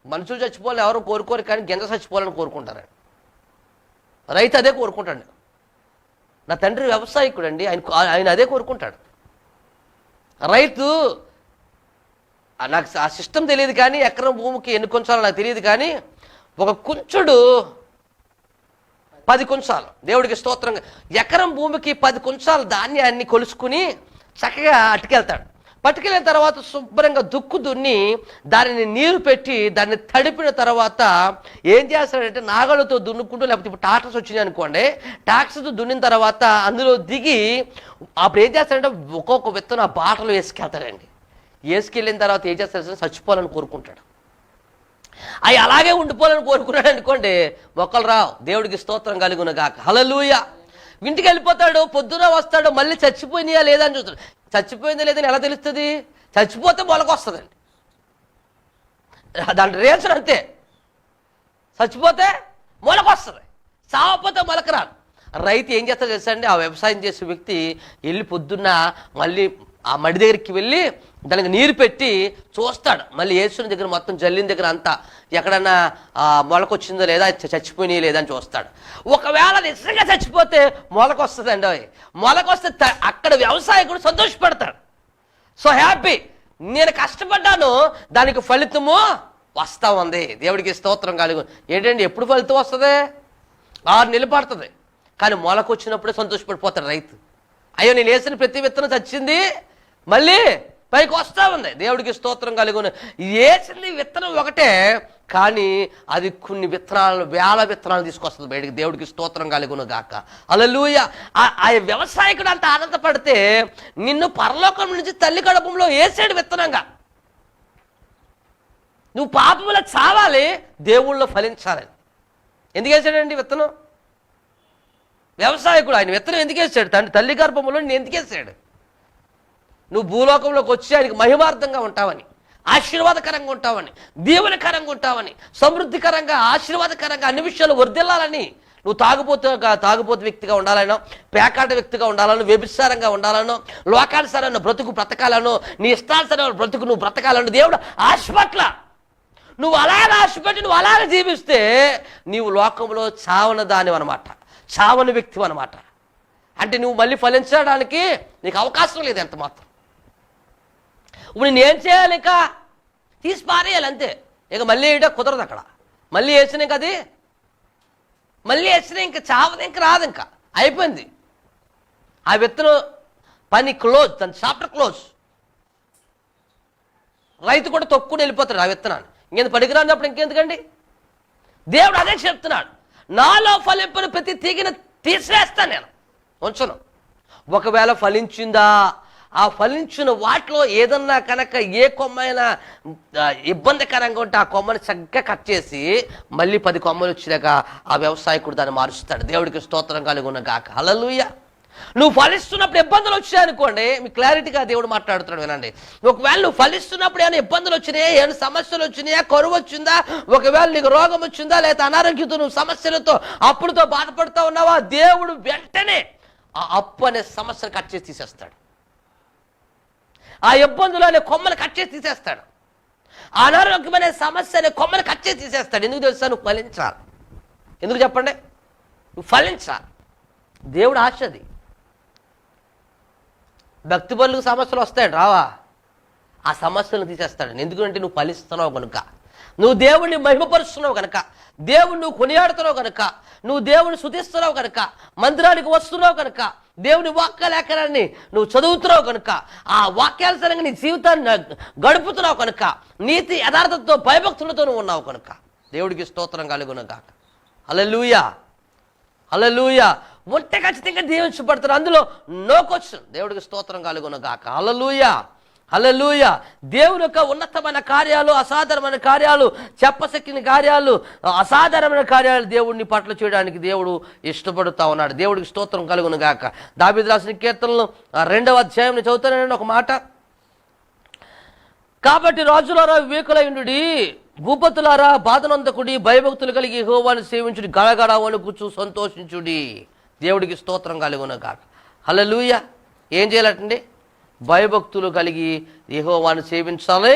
మనుషులు చచ్చిపోవాలని ఎవరు కోరుకోరు, కానీ గింజ చచ్చిపోవాలని కోరుకుంటారండి. రైతు అదే కోరుకుంటాడు. నా తండ్రి వ్యవసాయకుడు అండి, ఆయన అదే కోరుకుంటాడు. రైతు నాకు ఆ సిస్టమ్ తెలియదు కానీ ఎకరం భూమికి ఎన్ని కొంచాలో నాకు తెలియదు కానీ ఒక కుంచుడు 10 కుంచాలు. దేవుడికి స్తోత్రంగా ఎకరం భూమికి 10 కుంచాలు ధాన్యాన్ని కొలుసుకుని చక్కగా అట్టుకెళ్తాడు. పట్టుకెళ్ళిన తర్వాత శుభ్రంగా దున్ని దానిని నీరు పెట్టి దాన్ని తడిపిన తర్వాత ఏం చేస్తాడంటే నాగలతో దున్నుకుంటూ, లేకపోతే ఇప్పుడు ట్రాక్టర్స్ వచ్చినాయి అనుకోండి, ట్రాక్టర్తో దున్నిన తర్వాత అందులో దిగి అప్పుడు ఏం చేస్తాడంటే ఒక్కొక్క విత్తనం ఆ బాటలో వేసుకెళ్తాడండి. వేసుకెళ్ళిన తర్వాత ఏం చేస్తాడు, చచ్చిపోవాలని కోరుకుంటాడు. అవి అలాగే ఉండిపోవాలని కోరుకున్నాడు అనుకోండి, మొక్కలు రావు. దేవుడికి స్తోత్రం కలుగునుగాక. హల్లెలూయా. ఇంటికి వెళ్ళిపోతాడు, పొద్దున వస్తాడు, మళ్ళీ చచ్చిపోయినాయా లేదా అని చూస్తాడు. చచ్చిపోయిందా లేదని ఎలా తెలుస్తుంది? చచ్చిపోతే మొలకొస్తుందండి. దాని రీజన్ అంతే. చచ్చిపోతే మొలకొస్తుంది, చావపోతే మొలకరాదు. రైతు ఏం చేస్తాడు తెలుసా అండి? ఆ వ్యవసాయం చేసే వ్యక్తి వెళ్ళి పొద్దున్న మళ్ళీ ఆ మడి దగ్గరికి వెళ్ళి దానికి నీరు పెట్టి చూస్తాడు. మళ్ళీ యేసుని దగ్గర మొత్తం జల్లిన దగ్గర అంతా ఎక్కడన్నా మొలకొచ్చిందో లేదా, చచ్చిపోయినాయి లేదా అని చూస్తాడు. ఒకవేళ నిజంగా చచ్చిపోతే మొలకొస్తుందండి. మొలకొస్తే అక్కడ వ్యవసాయకుడు సంతోషపడతాడు. సో హ్యాపీ, నేను కష్టపడ్డాను, దానికి ఫలితము వస్తా ఉంది. దేవుడికి స్తోత్రం కలుగు. ఏంటండి ఎప్పుడు ఫలితం వస్తుంది? 6 నెలలు పడుతుంది, కానీ మొలకొచ్చినప్పుడే సంతోషపడిపోతాడు రైతు. అయ్యో నేను వేసిన ప్రతి విత్తనం చచ్చింది, మళ్ళీ పైకి వస్తా ఉంది. దేవుడికి స్తోత్రం కలుగును. వేసింది విత్తనం ఒకటే, కానీ అది కొన్ని విత్తనాలను, వేల విత్తనాలు తీసుకొస్తుంది బయటికి. దేవుడికి స్తోత్రం కలుగును గాక. హల్లెలూయా. ఆ వ్యవసాయకుడు అంత ఆనందపడితే నిన్ను పరలోకం నుంచి తల్లి కడుపులో వేసాడు విత్తనంగా. నువ్వు పాపములో చావాలి, దేవుళ్ళో ఫలించాలి. ఎందుకు వేసాడండి విత్తనం? వ్యవసాయకుడు ఆయన విత్తనం ఎందుకు వేసాడు? తల్లి గర్భంలో నేను ఎందుకు వేసాడు? నువ్వు భూలోకంలోకి వచ్చి ఆయనకి మహిమార్థంగా ఉంటావని, ఆశీర్వాదకరంగా ఉంటావని, దీవెనకరంగా ఉంటావని, సమృద్ధికరంగా ఆశీర్వాదకరంగా అన్ని విషయాలు వర్ధిల్లాలని. నువ్వు తాగుపోతు వ్యక్తిగా ఉండాలనో, పేకాట వ్యక్తిగా ఉండాలనో, వ్యభిచారంగా ఉండాలనో, లోకానుసారమైన బ్రతుకు బ్రతకాలనో, నీ ఇష్టానుసారమైన బ్రతుకు నువ్వు బ్రతకాలను దేవుడు ఆశపట్ల. నువ్వు అలాగే ఆశపెట్టి నువ్వు అలాగే జీవిస్తే నీవు లోకంలో చావన దానివి అనమాట, చావని వ్యక్తివి అనమాట. అంటే నువ్వు మళ్ళీ ఫలించడానికి నీకు అవకాశం లేదు ఎంత మాత్రం. ఇప్పుడు నేను ఏం చేయాలి? ఇక తీసి పారేయాలి అంతే. ఇక మళ్ళీ వేయడం కుదరదు. అక్కడ మళ్ళీ వేసిన ఇంక అది మళ్ళీ వేసిన ఇంక చావదు, ఇంక రాదు, ఇంకా అయిపోయింది. ఆ విత్తనం పని క్లోజ్, దాని చాప్టర్ క్లోజ్. రైతు కూడా తొక్కుని వెళ్ళిపోతాడు ఆ విత్తనాన్ని. ఇంకేంది పనికిరానప్పుడు ఇంకెందుకండి? దేవుడు అదే చెప్తున్నాడు, నాలో ఫలింపని ప్రతి తీగిన తీసివేస్తాను, నేను ఉంచను. ఒకవేళ ఫలించిందా, ఆ ఫలించిన వాటిలో ఏదన్నా కనుక ఏ కొమ్మైనా ఇబ్బందికరంగా ఉంటే ఆ కొమ్మని చక్కగా కట్ చేసి మళ్ళీ 10 కొమ్మలు వచ్చినాక ఆ వ్యవసాయకుడు దాన్ని మారుస్తాడు. దేవుడికి స్తోత్రం కలిగి ఉన్న గాక. హల్లెలూయా. నువ్వు ఫలిస్తున్నప్పుడు ఇబ్బందులు వచ్చాయనుకోండి, మీకు క్లారిటీగా దేవుడు మాట్లాడుతున్నాడు, వినండి. ఒకవేళ నువ్వు ఫలిస్తున్నప్పుడు ఏమైనా ఇబ్బందులు వచ్చినాయా, ఏమైనా సమస్యలు వచ్చినాయా, కరువు వచ్చిందా, ఒకవేళ నీకు రోగం వచ్చిందా, లేదా అనారోగ్యంతో నువ్వు సమస్యలతో అప్పుడుతో బాధపడుతూ ఉన్నావా, దేవుడు వెంటనే ఆ అప్పు అనే సమస్యను కట్ చేసి తీసేస్తాడు. ఆ ఇబ్బందులు అనే కొమ్మలు కట్ చేసి తీసేస్తాడు. అనారోగ్యమనే సమస్య అనే కొమ్మలు కట్ చేసి తీసేస్తాడు. ఎందుకు తెలుసా? నువ్వు ఫలించాలి. ఎందుకు చెప్పండి? నువ్వు ఫలించాలి. దేవుడు ఆశ అది. భక్తి పనులకు సమస్యలు వస్తాయండి, రావా? ఆ సమస్యలను తీసేస్తాడు. ఎందుకంటే నువ్వు ఫలిస్తున్నావు కనుక, నువ్వు దేవుణ్ణి మహిమపరుస్తున్నావు కనుక, దేవుణ్ణి నువ్వు కొనియాడుతున్నావు కనుక, నువ్వు దేవుని స్తుతిస్తున్నావు కనుక, మందిరానికి వస్తున్నావు కనుక, దేవుని వాక్యలేఖనాన్ని నువ్వు చదువుతున్నావు కనుక, ఆ వాక్యానుసారంగా నీ జీవితాన్ని గడుపుతున్నావు కనుక, నీతి యథార్థతతో భయభక్తులతో నువ్వు ఉన్నావు కనుక దేవుడికి స్తోత్రం కలుగును గాక. హల్లెలూయా, హల్లెలూయా. ఉంటే ఖచ్చితంగా దీవించబడతారు, అందులో నో క్వశ్చన్. దేవుడికి స్తోత్రం కలుగును గాక. హల్లెలూయా, హల్లెలూయా. దేవుని యొక్క ఉన్నతమైన కార్యాలు, అసాధారణమైన కార్యాలు, చెప్పశక్తిని కార్యాలు, అసాధారణమైన కార్యాలు దేవుడిని పట్ల చేయడానికి దేవుడు ఇష్టపడుతూ ఉన్నాడు. దేవుడికి స్తోత్రం కలుగును గాక. దావీదు రాసిన కీర్తనలు 2వ అధ్యాయం చదువుతానండి ఒక మాట. కాబట్టి రాజులారా వివేకులైండుడి, భూపతులారా బాధనందకుడి, భయభక్తులు కలిగి యెహోవాను సేవించుడి, గడగడ వణుకుచు సంతోషించుడి. దేవుడికి స్తోత్రం కలుగును గాక. హల్లెలూయా. ఏం చేయాలంటే భయభక్తులు కలిగి యెహోవాను సేవించాలి,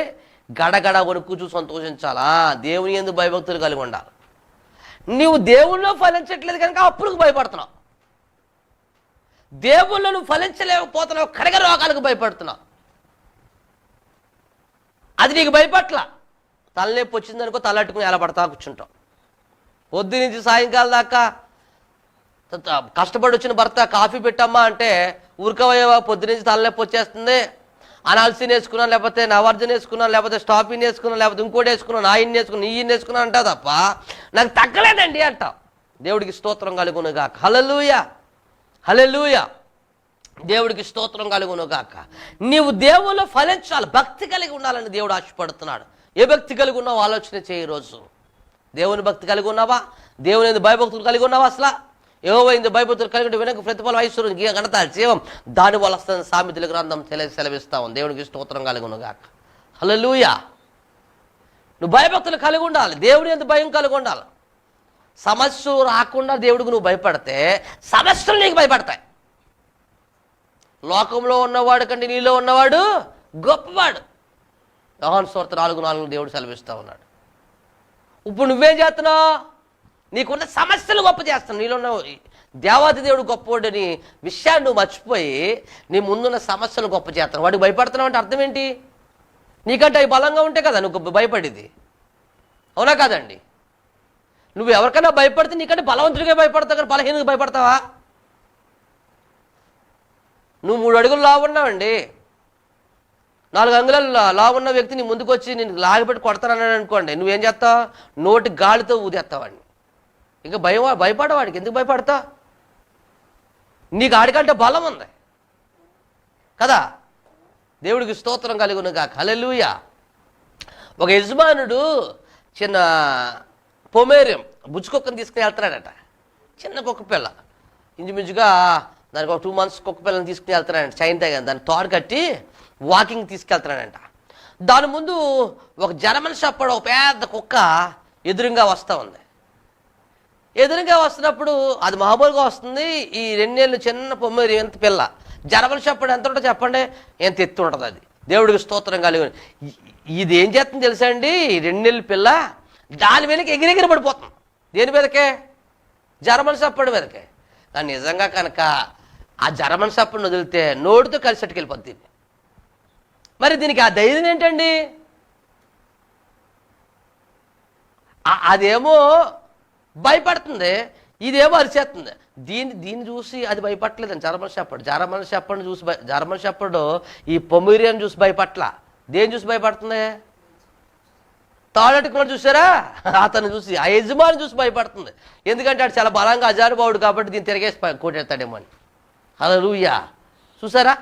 గడగడ వణుకుచు సంతోషించాలా. దేవుని యందు భయభక్తులు కలిగి ఉండాలి. నీవు దేవుల్లో ఫలించట్లేదు కనుక అప్పులకు భయపడుతున్నావు. దేవుళ్ళు నువ్వు ఫలించలేకపోతున్నావు కడగ రోగాలకు భయపడుతున్నావు. అది నీకు భయపట్ల. తలనొప్పి వచ్చిందనుకో తలట్టుకుని ఎలా పడతా కూర్చుంటావు. పొద్దు నుంచి సాయంకాలం దాకా కష్టపడి వచ్చిన భర్త కాఫీ పెట్టమ్మా అంటే ఊరుకోవయ్యవా, పొద్దు నుంచి తలనొప్పి వచ్చేస్తుంది, అనాల్సిన్ వేసుకున్నాను, లేకపోతే నవర్జన్ వేసుకున్నాను, లేకపోతే స్టాపిన్ వేసుకున్నాను, లేకపోతే ఇంకోటి వేసుకున్నాను, ఆయన వేసుకున్నాను, ఈయన వేసుకున్నాను అంటావు తప్ప నాకు తగ్గలేదండి అంటావు. దేవుడికి స్తోత్రం కలుగును గాక. హల్లెలూయా, హల్లెలూయా. దేవుడికి స్తోత్రం కలుగును గాక. నీవు దేవుళ్ళు ఫలించాలి, భక్తి కలిగి ఉండాలని దేవుడు ఆశపడుతున్నాడు. ఏ భక్తి కలిగి ఉన్నావు ఆలోచన చేయి. రోజు దేవుని భక్తి కలిగి ఉన్నావా? దేవుని భయభక్తులు కలిగి ఉన్నావా? అసలు యెహోవా యందు భయభక్తులు కలిగి ఉంటే వెనక ప్రతిఫలం ఐశ్వర్యం ఘనత జీవం దాని వల్ల వస్తున్న సామెతల గ్రంథం సెలవిస్తా ఉంది. దేవునికి స్తోత్రం కలుగును గాక. హల్లెలూయా. నువ్వు భయభక్తులు కలిగి ఉండాలి, దేవుని యందు భయం కలిగి ఉండాలి. సమస్యలు రాకుండా దేవుడికి నువ్వు భయపడితే సమస్యలు నీకు భయపడతాయి. లోకంలో ఉన్నవాడు కంటే నీలో ఉన్నవాడు గొప్పవాడు. యోహాను సువార్త 4:4 దేవుడు సెలవిస్తూ ఉన్నాడు. ఇప్పుడు నువ్వేం చేస్తున్నావు? నీకున్న సమస్యలు గొప్ప చేస్తున్నావు. నీలో ఉన్న దేవాది దేవుడు గొప్పవాడని విషయాన్ని నువ్వు మర్చిపోయి నీ ముందున్న సమస్యలు గొప్ప చేస్తున్నావు. వాడికి భయపడుతున్నావు అంటే అర్థం ఏంటి? నీకంటే అవి బలంగా ఉంటే కదా నువ్వు భయపడేది, అవునా కాదండి? నువ్వు ఎవరికైనా భయపడితే నీకంటే బలవంతుడిగా భయపడతావు కానీ బలహీనంగా భయపడతావా? నువ్వు 3 అడుగులు లావు ఉన్నావండి, 4 అంగుళాలు లావు ఉన్న వ్యక్తి నీ ముందుకు వచ్చి నేను లాగిపెట్టి కొడతానన్నాడు అనుకోండి, నువ్వేం చేస్తావు? నోటి గాలితో ఊదేస్తావాడిని. ఇంకా భయపడవాడికి ఎందుకు భయపడతావు? నీకు ఆడికంటే బలం ఉంది కదా. దేవుడికి స్తోత్రం కలుగును గాక. హల్లెలూయా. ఒక యజమానుడు చిన్న పొమేరియం బుజ్జుకొక్కని తీసుకుని వెళ్తున్నాడట. చిన్న కుక్క పిల్ల, ఇంచుమించుగా దానికి ఒక 2 months కుక్క పిల్లని తీసుకుని వెళ్తున్నాడంట. చైన్ తగ్గ దాన్ని తోడు కట్టి వాకింగ్ తీసుకెళ్తున్నాడంట. దాని ముందు ఒక జర్మన్ షెపర్డ్ ఒక పెద్ద కుక్క ఎదురుగా వస్తూ ఉంది. ఎదురుగా వస్తున్నప్పుడు అది మామూలుగా వస్తుంది. ఈ 2 నెలలు చిన్న పొమ్మేరి ఎంత పిల్ల, జర్మన్ షెపర్డ్ ఎంత ఉంటుందో చెప్పండి, ఎంత ఎత్తు ఉంటుంది అది. దేవుడికి స్తోత్రం కలిగి. ఇది ఏం చేస్తుంది తెలుసా అండి? 2 నెలల పిల్ల దాని మీదకి ఎగిరెగిరి పడిపోతుంది. దేని మీదకే? జర్మన్ షెపర్డ్ మీదకే. కానీ నిజంగా కనుక ఆ జర్మన్ షెపర్డ్ని వదిలితే నోటితో కలిసి వెళ్ళిపోద్ది. మరి దీనికి ఆ ధైర్యం ఏంటండి? అదేమో భయపడుతుంది, ఇదేమో అరిచేస్తుంది. దీన్ని చూసి అది భయపడలేదండి. జర్మన్ షెపర్డ్ ఈ పొమేరియన్ చూసి భయపట్ల. దేని చూసి భయపడుతుంది? తాళట్టుకున్నాడు చూసారా, అతను చూసి, ఆ యజమాని చూసి భయపడుతుంది. ఎందుకంటే అటు చాలా బలంగా అజానుభావుడు కాబట్టి దీన్ని తిరిగేసి కొట్టేస్తాడేమో అని. హల్లెలూయా. చూసారా,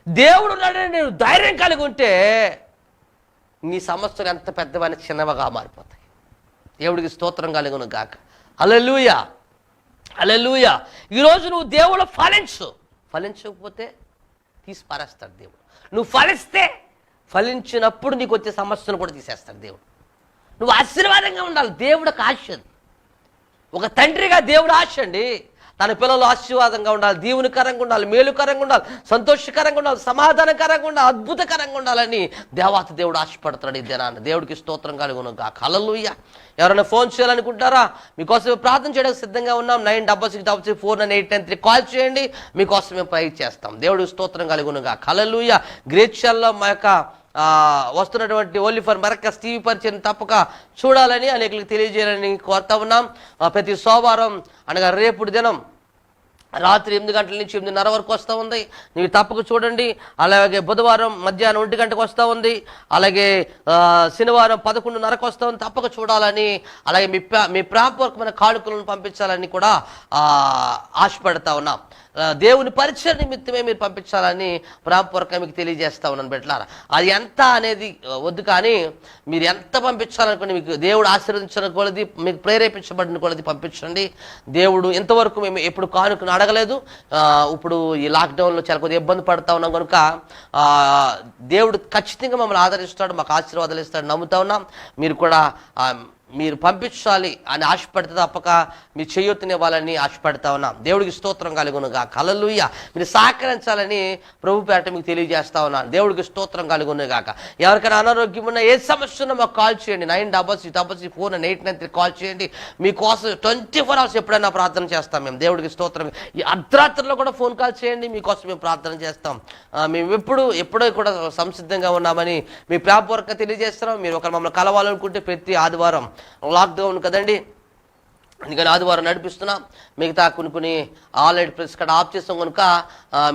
దేవుడు ఉన్నాడని నేను ధైర్యం కలిగి ఉంటే నీ సమస్యలు ఎంత పెద్దవని చిన్నవిగా మారిపోతాయి. దేవుడికి స్తోత్రం కలుగును గాక. హల్లెలూయా, హల్లెలూయా. ఈరోజు నువ్వు దేవుడు ఫలించకపోతే తీసి పారేస్తాడు దేవుడు. నువ్వు ఫలించినప్పుడు నీకు వచ్చే సమస్యను కూడా తీసేస్తాడు దేవుడు. నువ్వు ఆశీర్వాదంగా ఉండాలి. దేవుడికి ఆశ. ఒక తండ్రిగా దేవుడు ఆశ అండి. తన పిల్లలు ఆశీర్వాదంగా ఉండాలి, దీవునికరంగా ఉండాలి, మేలుకరంగా ఉండాలి, సంతోషకరంగా ఉండాలి, సమాధానకరంగా ఉండాలి, అద్భుతకరంగా ఉండాలని దేవాతి దేవుడు ఆశపడతాడు. ఈ దినాన్ని దేవుడికి స్తోత్రం కలుగును గాక. హల్లెలూయా. ఎవరైనా ఫోన్ చేయాలనుకుంటారా? మీకోసం ప్రార్థన చేయడానికి సిద్ధంగా ఉన్నాం. 96649893 కాల్ చేయండి, మీకోసం మేము ప్రయత్నం చేస్తాం. దేవుడికి స్తోత్రం కలుగును గాక. హల్లెలూయా. గ్రేషల్లో మా యొక్క వస్తున్నటువంటి ఓన్లీ ఫర్ మెరకస్ టీవీ పరిచయం తప్పక చూడాలని అనేకులకు తెలియజేయాలని కోరుతా ఉన్నాం. ప్రతి సోమవారం అనగా రేపుడు దినం రాత్రి 8 గంటల నుంచి 8:30 వరకు వస్తూ ఉంది. మీరు తప్పక చూడండి. అలాగే బుధవారం మధ్యాహ్నం 1 గంటకు వస్తూ ఉంది. అలాగే శనివారం 11:30కు వస్తూ ఉంది. తప్పక చూడాలని, అలాగే మీ ప్రాంపూర్వకమైన కానుకలను పంపించాలని కూడా ఆశపడతా ఉన్నాం. దేవుని పరిచయ నిమిత్తమే మీరు పంపించాలని ప్రాంపూర్వకంగా మీకు తెలియజేస్తా ఉన్నాను బిడ్డలారా. అది ఎంత అనేది వద్దు, కానీ మీరు ఎంత పంపించాలనుకుని మీకు దేవుడు ఆశీర్వదించిన కొలది, మీకు ప్రేరేపించబడిన కొలది పంపించండి. దేవుడు ఇంతవరకు మేము ఎప్పుడు కానుకను అడగలేదు. ఇప్పుడు ఈ లాక్డౌన్లో చాలా కొద్దిగా ఇబ్బంది పడతా ఉన్నాం కనుక దేవుడు ఖచ్చితంగా మమ్మల్ని ఆదరిస్తాడు, మాకు ఆశీర్వాదాలు ఇస్తాడు నమ్ముతా ఉన్నాం. మీరు కూడా మీరు పంపించాలి అని ఆశపడితే తప్పక మీరు చేయొత్తునివ్వాలని ఆశపడతా ఉన్నాం. దేవుడికి స్తోత్రం కలుగునుగా. హల్లెలూయా. మీరు సహకరించాలని ప్రభు పేరట మీకు తెలియజేస్తా ఉన్నాను. దేవుడికి స్తోత్రం కలుగునుగాక. ఎవరికైనా అనారోగ్యం ఉన్న ఏ సమస్య ఉన్నా మాకు కాల్ చేయండి. 96649893 కాల్ చేయండి. మీకోసం 24 hours ఎప్పుడైనా ప్రార్థన చేస్తాం మేము. దేవుడికి స్తోత్రం. ఈ అర్ధరాత్రిలో కూడా ఫోన్ కాల్ చేయండి, మీకోసం మేము ప్రార్థన చేస్తాం. మేము ఎప్పుడో కూడా సంసిద్ధంగా ఉన్నామని మీ ప్రాపూర్వకంగా తెలియజేస్తున్నాం. మీరు ఒకరు మమ్మల్ని కలవాలనుకుంటే ప్రతి ఆదివారం లాక్డౌన్ కదండి, అందుకని ఆదివారం నడిపిస్తున్నాం. మిగతా కొన్ని ఆల్రెడీ ప్రెస్ ఇక్కడ ఆఫ్ చేస్తాం కనుక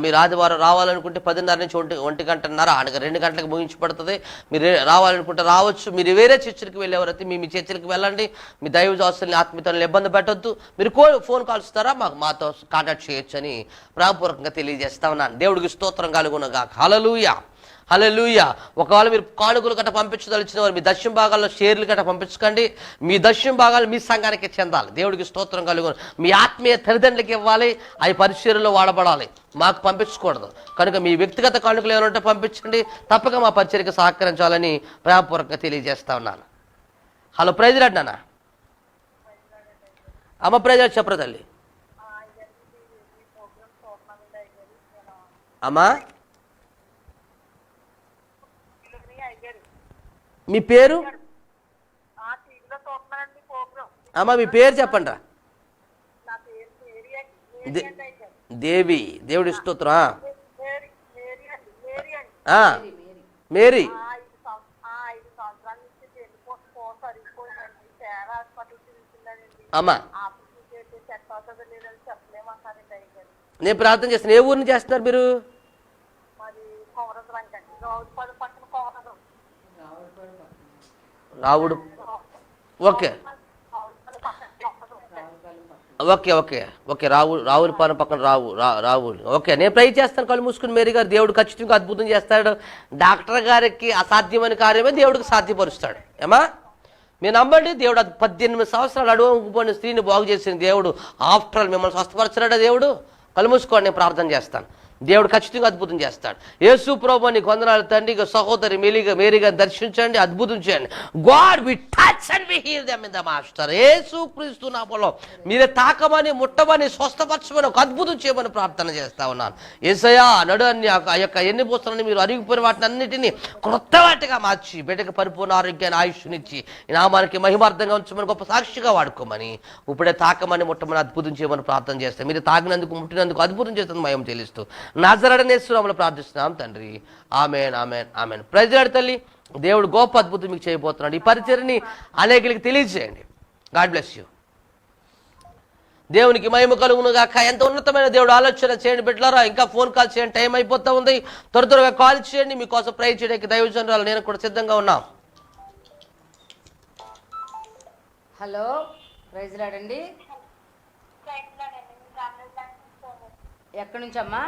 మీరు ఆదివారం రావాలనుకుంటే 10:30 నుంచి 1 గంటన్నర అనగా 2 గంటలకు ముగించి పడుతుంది. మీరు రావాలనుకుంటే రావచ్చు. మీరు వేరే చర్చలకు వెళ్ళేవారైతే మీ చర్చలకు వెళ్ళండి. మీ దైవ జాస్తుల్ని ఆత్మీయతలను ఇబ్బంది పెట్టొద్దు. మీరు ఫోన్ కాల్స్ ద్వారా మాతో కాంటాక్ట్ చేయొచ్చు అని ప్రాపూర్వకంగా తెలియజేస్తా ఉన్నాను. దేవుడికి స్తోత్రం కలుగునుగాక. హల్లెలూయా, హల్లెలూయా. ఒకవేళ మీరు కానుకలు గట్ట పంపించదలిచిన వారు మీ దశమ భాగాల్లో షేర్లు గట్ట పంపించకండి. మీ దశమ భాగాలు మీ సంఘానికి చెందాలి. దేవుడికి స్తోత్రం కలుగును. మీ ఆత్మీయ తల్లిదండ్రులకి ఇవ్వాలి, అవి పరిచర్యలో వాడబడాలి. మాకు పంపించకూడదు కనుక మీ వ్యక్తిగత కానుకలు ఏమైనా ఉంటే పంపించండి. తప్పక మా పరిచర్యకు సహకరించాలని ప్రేమపూర్వకంగా తెలియజేస్తా ఉన్నాను. హలో, ప్రైజ్ రాడ్ నాన్న. అమ్మ ప్రైజ్ రాడ్ చెప్పరా తల్లి. అమ్మా మీ పేరు? అమ్మా మీ పేరు చెప్పండి రా. దేవి. దేవుడి స్తోత్రం. మేరీ. అమ్మా నేను ప్రార్థన చేస్తాను. ఏ ఊరు నుంచి చేస్తున్నారు మీరు? రావుడు. Okay okay okay okay Ravulapalem పక్కన రావులు. ఓకే, నేను ట్రై చేస్తాను. కళ్ళు మూసుకుని మేరీ గారు. దేవుడు ఖచ్చితంగా అద్భుతం చేస్తాడు. డాక్టర్ గారికి అసాధ్యమైన కార్యమే దేవుడికి సాధ్యపరుస్తాడు. ఏమా మీరు నమ్మండి. దేవుడు 18 సంవత్సరాలు అడుగుపోయిన స్త్రీని బాగు చేసిన దేవుడు ఆఫ్టర్ ఆల్ మిమ్మల్ని స్వస్థపరచడా దేవుడు. కళ్ళు మూసుకోండి, నేను ప్రార్థన చేస్తాను. దేవుడు ఖచ్చితంగా అద్భుతం చేస్తాడు. యేసు ప్రభువా నీకు వందనాలు తండ్రి. సహోదరి మేరీగా దర్శించండి, అద్భుతం చేయండి. God we touch and we heal them in the master. యేసు క్రీస్తు నామములో మీరే తాకమని, ముట్టమని, స్వస్థపరచమని, ఒక అద్భుతం చేయమని ప్రార్థన చేస్తా ఉన్నాను. యేసయ్యా నడు అన్ని ఆ యొక్క ఎన్ని పోస్తానని మీరు అరిగిపోయిన వాటిని అన్నిటినీ క్రొత్త వాటిగా మార్చి బిడ్డకి పరిపూర్ణ ఆరోగ్యాన్ని ఆయుష్నిచ్చి ఈ నామానికి మహిమార్థంగా ఉంచమని, గొప్ప సాక్షిగా వాడుకోమని, ఇప్పుడే తాకమని, ముట్టమని, అద్భుతం చేయమని ప్రార్థన చేస్తాను. మీరు తాగినందుకు, ముట్టినందుకు, అద్భుతం చేస్తుంది మయం తెలుస్తూ నజరేయుడైన యేసు నామములో ప్రార్థిస్తున్నాం తండ్రి. Amen, amen, amen. ప్రైజ్ తల్లి. దేవుడు గొప్ప అద్భుతం మీకు చేయబోతున్నాడు. ఈ పరిచర్ని అనేకులకి తెలియజేయండి. God bless you. దేవునికి మహిమ కలుగును గాక. ఎంత ఉన్నతమైన దేవుడు ఆలోచన చేయండి బిడ్డలారా. ఇంకా ఫోన్ కాల్ చేయండి, టైం అయిపోతా ఉంది. త్వరగా కాల్ చేయండి. మీకోసం ప్రే చేయడానికి దైవజనురాలు నేను కూడా సిద్ధంగా ఉన్నాం. హలో, ప్రైజ్ లాడండి. ఎక్కడి నుంచి అమ్మా?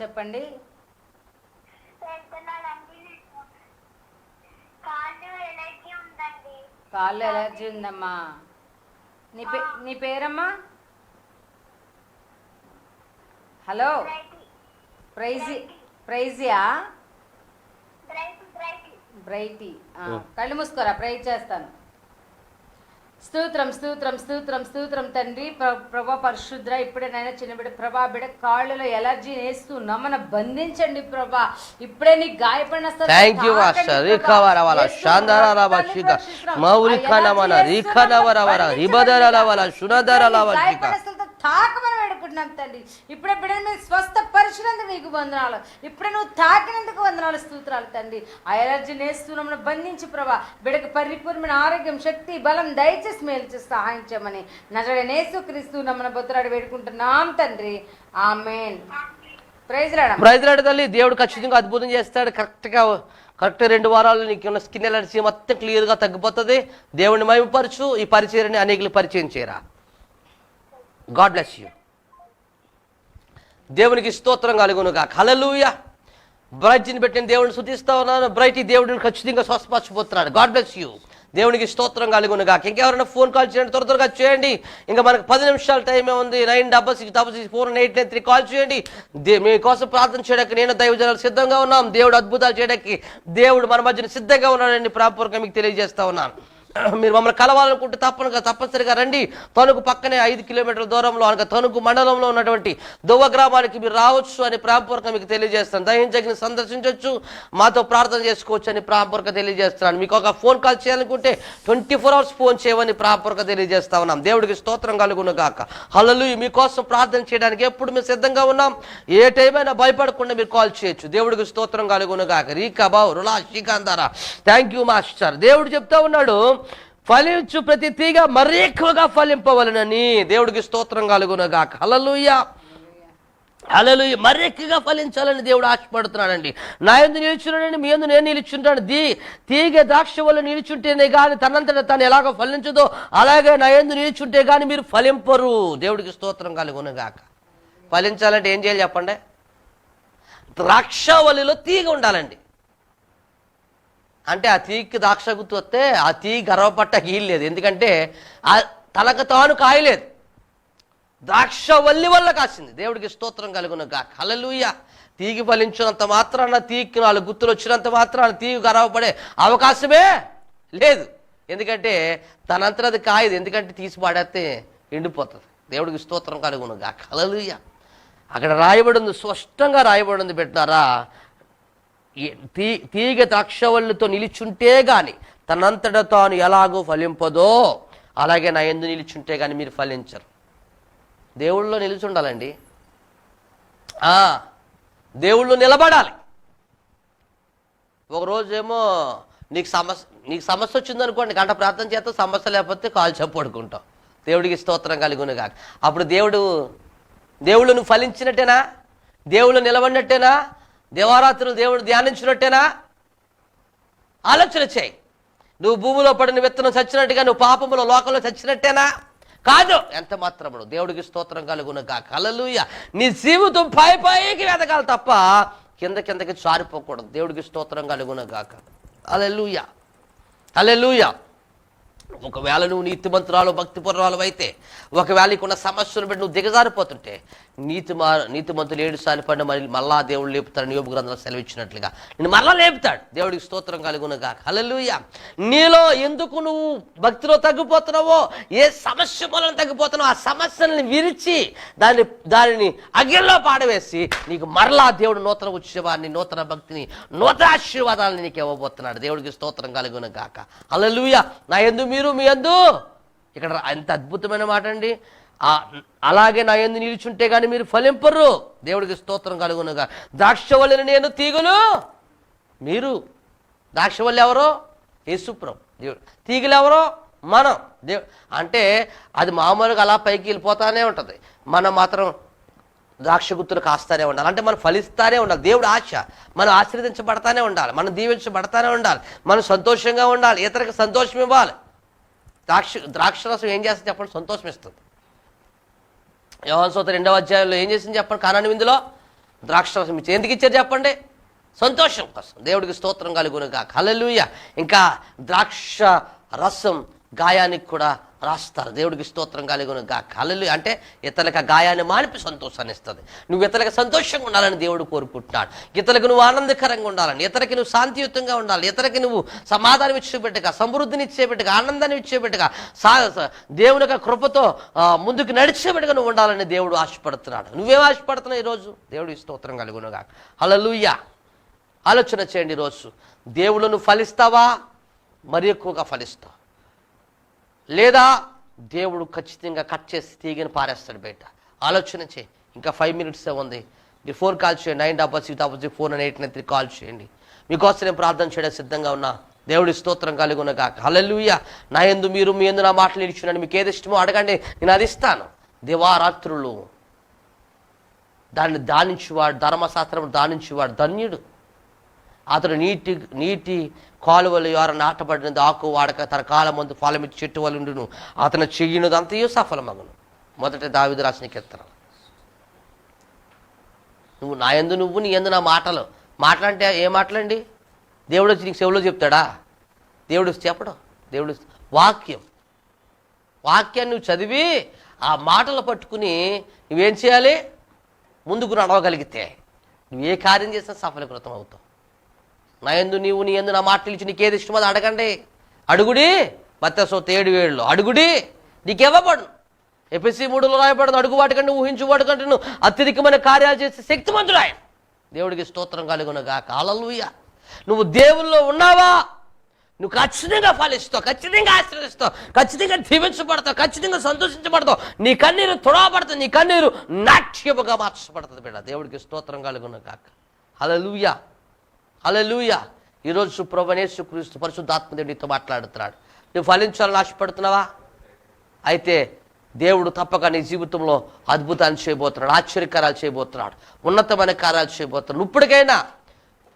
చెప్పండి. కాళ్ళు ఎలర్జీ ఉందమ్మా. నీ పేరమ్మా? హలో, ప్రైజియా? బ్రైటీ. కళ్ళు మూసుకోరా, ప్రైజ్ చేస్తాను. స్తోత్రం, స్తోత్రం, స్తోత్రం, స్తోత్రం తండ్రి. ప్రభా పరిశుద్ర, ఇప్పుడే నాయన చిన్న బిడ్డ ప్రభా బిడ్డ కాళ్ళలో ఎలర్జీ వేస్తూ నమ్మన బంధించండి ప్రభా. ఇప్పుడే నీ గాయపడిన తాకమని వేడుకుంటున్నాం తండ్రి. ఇప్పుడే బిడ్డను మీరు స్వస్థ పరిచినందుకు నీకు వందనాలు. ఇప్పుడే నువ్వు తాకినందుకు వందనాలు, స్తోత్రాలు తండ్రి. ఆ ఎలర్జీ నేస్తున్నామని బంధించి ప్రభా బిడ్డకు పరిపూర్ణమైన ఆరోగ్యం, శక్తి, బలం దయచేసి మేలు చేసి సహాయం చేయమని నజరేయుడైన యేసుక్రీస్తు నామమున బతులాడి వేడుకుంటున్నాం తండ్రి. ఆమేన్. ప్రైజ్ లార్డ్ తల్లి. దేవుడు ఖచ్చితంగా అద్భుతం చేస్తాడు. కరెక్ట్ 2 వారాలు నీకు ఉన్న స్కిన్ ఎలర్జీ మొత్తం క్లియర్గా తగ్గిపోతుంది. దేవుడిని మహిమపరచు. ఈ పరిచర్ని అనేకులు పరిచయం చేయరా. God bless you. దేవునికి స్తోత్రం కలుగును గాక. హల్లెలూయా. బ్రైట్ని పెట్టిన దేవుడిని స్తుతిస్తా ఉన్నాను. బ్రైట్ దేవుడిని ఖచ్చితంగా స్వస్థపరచబోతున్నాడు. God bless you. దేవునికి స్తోత్రం కలుగును గాక. ఇంకెవరైనా ఫోన్ కాల్ చేయండి, త్వరగా చేయండి. ఇంకా మనకు 10 నిమిషాల టైమే ఉంది. 9666464983 కాల్ చేయండి. మీకోసం ప్రార్థన చేయడానికి నేను దైవజనాలు సిద్ధంగా ఉన్నాం. దేవుడు అద్భుతాలు చేయడానికి దేవుడు మన మధ్యన సిద్ధంగా ఉన్నాడని ప్రాపూర్వకంగా మీకు తెలియజేస్తా ఉన్నాను. మీరు మమ్మల్ని కలవాలనుకుంటే తప్పనిసరిగా రండి. తణుకు పక్కనే 5 కిలోమీటర్ల దూరంలో అనగా తణుకు మండలంలో ఉన్నటువంటి దువ్వ గ్రామానికి మీరు రావచ్చు అని ప్రాంపూర్వకంగా మీకు తెలియజేస్తాను. దయించగిన సందర్శించవచ్చు, మాతో ప్రార్థన చేసుకోవచ్చు అని ప్రాంపూర్వకంగా తెలియజేస్తున్నాను. మీకు ఒక ఫోన్ కాల్ చేయాలనుకుంటే 24 hours ఫోన్ చేయమని ప్రాంపూర్వకంగా తెలియజేస్తా ఉన్నాం. దేవుడికి స్తోత్రం కలుగును గాక. హల్లెలూయా. మీకోసం ప్రార్థన చేయడానికి ఎప్పుడు మేము సిద్ధంగా ఉన్నాం. ఏ టైం అయినా భయపడకుండా మీరు కాల్ చేయొచ్చు. దేవుడికి స్తోత్రం కలుగును గాక. రీకాబావు రులా శ్రీకాంతారా. Thank you master. దేవుడు చెప్తా ఉన్నాడు, ఫలించు ప్రతి తీగ మరీ ఎక్కువగా ఫలింపవలనని. దేవుడికి స్తోత్రం కలుగును గాక. హల్లెలూయా, హల్లెలూయా. మరీ ఎక్కువగా ఫలించాలని దేవుడు ఆశపడుతున్నాడండి. నా యందు నిలుచున్నాడండి, మీ యందు నేను నిలుచుంటాను. తీగ ద్రాక్ష వల్ల నిలుచుంటేనే కానీ తనంతట తను ఎలాగో ఫలించదో అలాగే నా యందు నిలుచుంటే కానీ మీరు ఫలింపరు. దేవుడికి స్తోత్రం కలుగును గాక. ఫలించాలంటే ఏం చేయాలి చెప్పండి? ద్రాక్షవల్లిలో తీగ ఉండాలండి. అంటే ఆ తీగకి ద్రాక్ష గుర్తు వస్తే ఆ తీగ గర్వపట్ట గీయలేదు. ఎందుకంటే తనకు తాను కాయలేదు, ద్రాక్షవల్లి వల్ల కాసింది. దేవుడికి స్తోత్రం కలుగును గాక. హల్లెలూయా. తీగి ఫలించినంత మాత్రాన, తీగకి 4 గుర్తులు వచ్చినంత మాత్రాన తీగ గర్వపడే అవకాశమే లేదు. ఎందుకంటే తనంతరది కాయదు. ఎందుకంటే తీసి పాడేస్తే ఎండిపోతుంది. దేవుడికి స్తోత్రం కలుగును గాక. హల్లెలూయా. అక్కడ రాయబడింది, స్పష్టంగా రాయబడింది పెట్టారా, తీగ ద్రాక్షవల్లితో నిలిచుంటే గాని తనంతట తాను ఎలాగో ఫలింపదో అలాగే నా యందు నిలిచుంటే గాని మీరు ఫలించరు. దేవుళ్ళలో నిలిచుండాలండి. దేవుళ్ళు నిలబడాలి. ఒకరోజేమో నీకు సమస్య వచ్చిందనుకోండి, గంట ప్రార్థన చేస్తే సమస్య లేకపోతే కాలు చెప్పడుకుంటాం. దేవుడికి స్తోత్రం కలుగును గాక. అప్పుడు దేవుళ్ళు నువ్వు ఫలించినట్టేనా? దేవుళ్ళు నిలబడినట్టేనా? దేవారాత్రులు దేవుడు ధ్యానించినట్టేనా? ఆలోచన చేయి. నువ్వు భూమిలో పడిన విత్తనం చచ్చినట్టుగా నువ్వు పాపములో లోకంలో చచ్చినట్టేనా? కాదు, ఎంత మాత్రమును. దేవుడికి స్తోత్రం కలుగును గాక. హల్లెలూయా. నీ జీవితం పైకి వెతకాలి తప్ప కిందకి జారిపోకూడదు. దేవుడికి స్తోత్రం కలుగును గాక. హల్లెలూయా, హల్లెలూయా. ఒకవేళ నువ్వు నీతిమంతురాలు భక్తిపరురాలు అయితే, ఒకవేళ నీకున్న సమస్యను బట్టి నువ్వు దిగజారిపోతుంటే నీతిమంతులు 7 సార్లు పడిన మళ్ళా దేవుడు లేపుతాడు. యోబు గ్రంథంలో సెలవిచ్చినట్లుగా నేను మరలా లేపుతాడు. దేవుడికి స్తోత్రం కలుగును గాక. హల్లెలూయా. నీలో ఎందుకు నువ్వు భక్తిలో తగ్గిపోతున్నావో, ఏ సమస్య మూలం తగ్గిపోతున్నావో ఆ సమస్యల్ని విరిచి దానిని అగ్గిలో పాడవేసి నీకు మరలా దేవుడు నూతన ఉత్సవాన్ని, నూతన భక్తిని, నూతన ఆశీర్వాదాలను నీకు ఇవ్వబోతున్నాడు. దేవుడికి స్తోత్రం కలుగును గాక. హల్లెలూయా. నా యందు మీరు, మీ యందు. ఇక్కడ ఎంత అద్భుతమైన మాట అండి. అలాగే నా యందు నిలుచుంటే కానీ మీరు ఫలింపరు. దేవుడికి స్తోత్రం కలుగునుగా. ద్రాక్షవల్లిని నేను, తీగలు మీరు. ద్రాక్షవల్లి ఎవరో? యేసుప్రభు. దేవుడు. తీగలు ఎవరో? మనం. అంటే అది మామూలుగా అలా పైకి వెళ్ళిపోతానే ఉంటుంది, మనం మాత్రం ద్రాక్ష గుత్తులు కాస్తానే ఉండాలి. అంటే మనం ఫలిస్తానే ఉండాలి. దేవుడు ఆశ మనం ఆశీర్వదించబడతానే ఉండాలి, మనం దీవించబడతానే ఉండాలి, మనం సంతోషంగా ఉండాలి, ఇతరులకు సంతోషం ఇవ్వాలి. ద్రాక్షరసం ఏం చేస్తుంది చెప్పండి? సంతోషం ఇస్తుంది. యోహాను సువార్త 2వ అధ్యాయంలో ఏం చేసింది చెప్పండి? కానాను విందులో ద్రాక్షరసం ఇచ్చి ఎందుకు ఇచ్చారు చెప్పండి? సంతోషం కోసం. దేవుడికి స్తోత్రం కలుగునుగా. హల్లెలూయా. ఇంకా ద్రాక్ష రసం గాయానికి కూడా రాస్తారు. దేవుడికి స్తోత్రం కలుగునుగా. హల్లెలూయా. అంటే ఇతరులకు ఆ గాయాన్ని మానిపి సంతోషాన్ని ఇస్తుంది. నువ్వు ఇతరులకు సంతోషంగా ఉండాలని దేవుడు కోరుకుంటున్నాడు. ఇతరులకు నువ్వు ఆనందకరంగా ఉండాలని, ఇతరులకి నువ్వు శాంతియుతంగా ఉండాలి, ఇతరులకి నువ్వు సమాధానం ఇచ్చేబెట్టుగా, సమృద్ధిని ఇచ్చేబెట్టుగా, ఆనందాన్ని ఇచ్చేబెట్టుగా, దేవుని యొక్క కృపతో ముందుకు నడిచేబెట్టుగా నువ్వు ఉండాలని దేవుడు ఆశపడుతున్నాడు. నువ్వేం ఆశపడుతున్నావు ఈరోజు? దేవుడికి స్తోత్రం కలుగునుగా. హల్లెలూయా. ఆలోచన చేయండి. ఈరోజు దేవుడు నువ్వు ఫలిస్తావా? మరి ఎక్కువగా ఫలిస్తావు, లేదా దేవుడు ఖచ్చితంగా కట్ చేసి తీగని పారేస్తాడు బయట. ఆలోచన చేయి. ఇంకా 5 minutes ఉంది. మీరు 4 కాల్ చేయండి. 966049893 కాల్ చేయండి. మీకోసం నేను ప్రార్థన చేయడానికి సిద్ధంగా ఉన్నా. దేవుడి స్తోత్రం కలుగునుగా. హల్లెలూయా. నా యందు మీరు, మీ యందు నా మాటలు ఇచ్చున్నాను. మీకు ఏది ఇష్టమో అడగండి, నేను అది ఇస్తాను. దివారాత్రులు దాన్ని దానించేవాడు, ధర్మశాస్త్రం దానించేవాడు ధన్యుడు. అతడు నీటి కాలువలు ఎవరు నాటబడినది ఆకు వాడక తన కాలం ముందు ఫలమిచ్చి చెట్టు వలుండును, అతను చెయ్యినదంతయు సఫలమగును. మొదట దావీదు రాసిన కీర్తన. నువ్వు నా యందు, నువ్వు నీ యందు నా మాటలు. మాటలంటే ఏ మాటలండి? దేవుడు వచ్చి నీకు చెవులో చెప్తాడా? దేవుడు చెప్పడం. దేవుడు వాక్యాన్ని నువ్వు చదివి ఆ మాటలు పట్టుకుని నువ్వేం చేయాలి? ముందుకు నడవగలిగితే నువ్వు ఏ కార్యం చేసినా సఫలీకృతం అవుతావు. నా యందు నీవు, నీ యందు నా మాటలు ఇచ్చి నీకేది ఇష్టమో అది అడగండి. అడుగుడి. మత్తయి 7:7 అడుగుడి నీకేవ్వబడును. ఎఫెసీ 3లో రాయబడింది, అడుగు వాటికంటే ఊహించు వాటికంటే నువ్వు అత్యధికమైన కార్యాలు చేసే శక్తిమంతుడు ఆయన. దేవుడికి స్తోత్రం కలుగునుగా. హల్లెలూయా. నువ్వు దేవుల్లో ఉన్నావా? నువ్వు ఖచ్చితంగా ఫలిస్తావు, ఖచ్చితంగా ఆశీర్వదిస్తావు, ఖచ్చితంగా దీవించబడతావు, ఖచ్చితంగా సంతోషించబడతావు. నీ కన్నీరు తుడవబడుతుంది, నీ కన్నీరు నాట్యముగా మార్చబడుతుంది బిడ్డ. దేవుడికి స్తోత్రం కలుగునుగా. హల్లెలూయా. హల్లెలూయా. ఈరోజు ప్రభువైన యేసుక్రీస్తు పరిశుద్ధాత్మ నీతో మాట్లాడుతున్నాడు. నువ్వు ఫలించాలని ఆశపడుతున్నావా? అయితే దేవుడు తప్పక నీ జీవితంలో అద్భుతాన్ని చేయబోతున్నాడు, ఆశ్చర్యకార్యాలు చేయబోతున్నాడు, ఉన్నతమైన కార్యాలు చేయబోతున్నాడు. ఇప్పటికైనా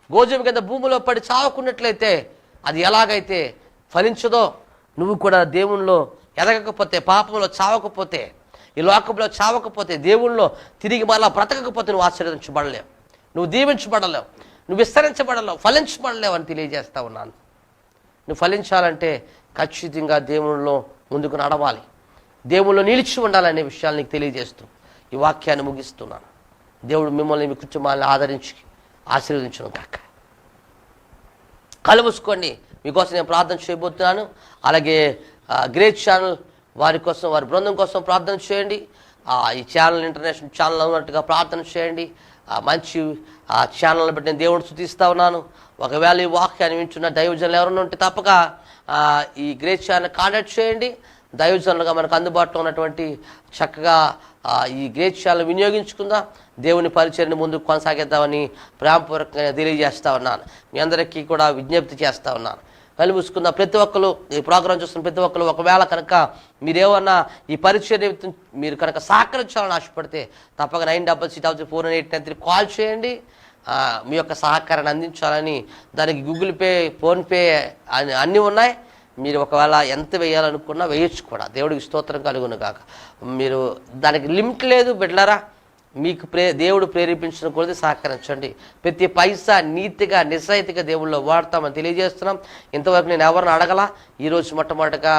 గోధుమ కింద భూమిలో పడి చావకున్నట్లయితే అది ఎలాగైతే ఫలించదో, నువ్వు కూడా దేవునిలో ఎదగకపోతే, పాపంలో చావకపోతే, ఈ లోకంలో చావకపోతే, దేవునిలో తిరిగి మళ్ళా బ్రతకకపోతే నువ్వు ఆశీర్వదించబడలేవు, నువ్వు దీవించబడలేవు, నువ్వు విస్తరించబడలేవు, ఫలించబడలేవు అని తెలియజేస్తా ఉన్నాను. నువ్వు ఫలించాలంటే ఖచ్చితంగా దేవునిలో ముందుకు నడవాలి, దేవునిలో నిలిచి ఉండాలనే విషయాలు నీకు తెలియజేస్తూ ఈ వాక్యాన్ని ముగిస్తున్నాను. దేవుడు మిమ్మల్ని, మీ కుటుంబాన్ని ఆదరించి ఆశీర్వదించును కాక. కళ్ళు మూసుకోండి. మీకోసం నేను ప్రార్థన చేయబోతున్నాను. అలాగే గ్రేట్ ఛానల్ వారి కోసం, వారి బృందం కోసం ప్రార్థన చేయండి. ఈ ఛానల్ ఇంటర్నేషనల్ ఛానల్ ఉన్నట్టుగా ప్రార్థన చేయండి. మంచి ఛానల్ని బట్టి నేను దేవుడిని స్తుతిస్తా ఉన్నాను. ఒకవేళ ఈ వాక్యాన్ని వింటున్న దైవజనులు ఎవరైనా ఉంటే తప్పక ఈ గ్రేట్ ఛానల్ కాంటాక్ట్ చేయండి. దైవజనులుగా మనకు అందుబాటులో ఉన్నటువంటి చక్కగా ఈ గ్రేట్ ఛానల్ వినియోగించుకుందాం. దేవుని పరిచయాన్ని ముందుకు కొనసాగిద్దామని ప్రేమపూర్వకంగా తెలియజేస్తా ఉన్నాను. మీ అందరికీ కూడా విజ్ఞప్తి చేస్తా ఉన్నాను. కళ్ళు మూసుకుందాం. ప్రతి ఒక్కరు, ఈ ప్రోగ్రాం చూస్తున్న ప్రతి ఒక్కరు, ఒకవేళ కనుక మీరేమన్నా ఈ పరిచయం మీరు కనుక సహకరించాలని ఆశపడితే తప్పక 966049893 కాల్ చేయండి. మీ యొక్క సహకారాన్ని అందించాలని. దానికి గూగుల్ పే, ఫోన్పే అన్నీ ఉన్నాయి. మీరు ఒకవేళ ఎంత వేయాలనుకున్నా వేయచ్చు కూడా. దేవుడికి స్తోత్రం కలుగును కాక. మీరు దానికి లిమిట్ లేదు బిడ్డలారా. మీకు దేవుడు ప్రేరేపించిన కొద్ది సహకరించండి. ప్రతి పైసా నీతిగా, నిజాయితీగా దేవుళ్ళో వాడతామని తెలియజేస్తున్నాం. ఇంతవరకు నేను ఎవరిని అడగలా. ఈరోజు మొట్టమొదటిగా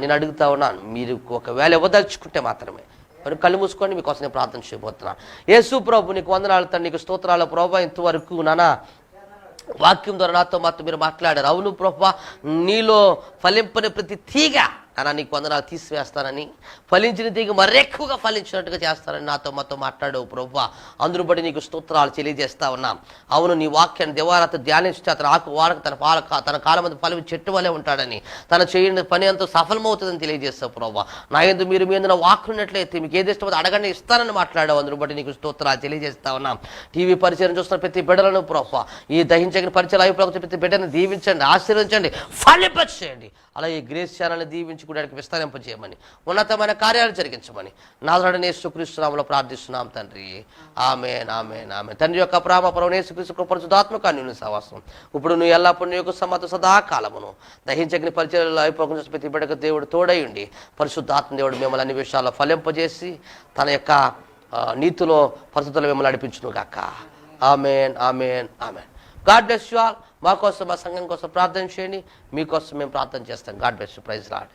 నేను అడుగుతా ఉన్నాను. మీరు ఒకవేళ ఇవ్వదలుచుకుంటే మాత్రమే. మరి కళ్ళు మూసుకోండి. మీకోసం నేను ప్రార్థన చేయబోతున్నాను. యేసు ప్రభు, నీకు వందనాలు తండ్రి, నీకు స్తోత్రాలు ప్రభు. ఇంతవరకు నానా వాక్యం ద్వారా నాతో మాత్రం మీరు మాట్లాడారు. అవును ప్రభువా, నీలో ఫలింపని ప్రతి తీగ అలా నీకు వందనాలు తీసివేస్తానని, ఫలించిన తీగ మరెక్కువగా ఫలించినట్టుగా చేస్తానని నాతో మాతో మాట్లాడు ప్రభువా. అందును బట్టి నీకు స్తోత్రాలు తెలియజేస్తా ఉన్నాం. అవును, నీ వాక్యాన్ని దేవారాత్రి ధ్యానించి అతను ఆకు వాడక తన కాలం మీద ఫలం చెట్టు వలె ఉంటాడని, తన చేయని పని అంతా సఫలమవుతుందని తెలియజేస్తావు ప్రభువా. నా యందు మీరు మీ యందు వాక్కున్నట్లయితే మీకు ఏది ఇష్టమో అడగండి ఇస్తానని మాట్లాడావు. అందును బట్టి నీకు స్తోత్రాలు తెలియజేస్తా ఉన్నాం. టీవీ పరిచయం చూస్తున్న ప్రతి బిడ్డలను ప్రభువా, ఈ దహించగిన పరిచయాలు అయిపోయి ప్రతి బిడ్డను దీవించండి, ఆశీర్వదించండి, ఫలింపచేయండి. అలాగే ఈ గ్రేస్ ఛానల్ని దీవించుకోవడానికి విస్తరింపజేయమని, ఉన్నతమైన కార్యాలు జరిగించమని నాథుడైన యేసుక్రీస్తు నామములో ప్రార్థిస్తున్నాం తండ్రి. ఆమేన్, ఆమేన్, ఆమేన్. తండ్రి యొక్క ప్రేమ పరమ యేసుక్రీస్తు కృప పరిశుద్ధాత్మక అన్యోన్య సహవాసం ఇప్పుడు నువ్వు ఎల్లప్పుడూ నీ యొక్క సమ్మత సదాకాలమును దహించగిన పరిచయాలు అయిపోకుండా ప్రతి బిడ్డకు దేవుడు తోడయుండి, పరిశుద్ధాత్మ దేవుడు మిమ్మల్ని అన్ని విషయాల్లో ఫలింపజేసి తన యొక్క నీతిలో పరిశుద్ధులు మిమ్మల్ని నడిపించును గాక. Amen, amen, amen. God bless you all. మా కోసం, మా సంఘం కోసం ప్రార్థన చేయండి. మీకోసం మేము ప్రార్థన చేస్తాం. God bless you. Praise lord.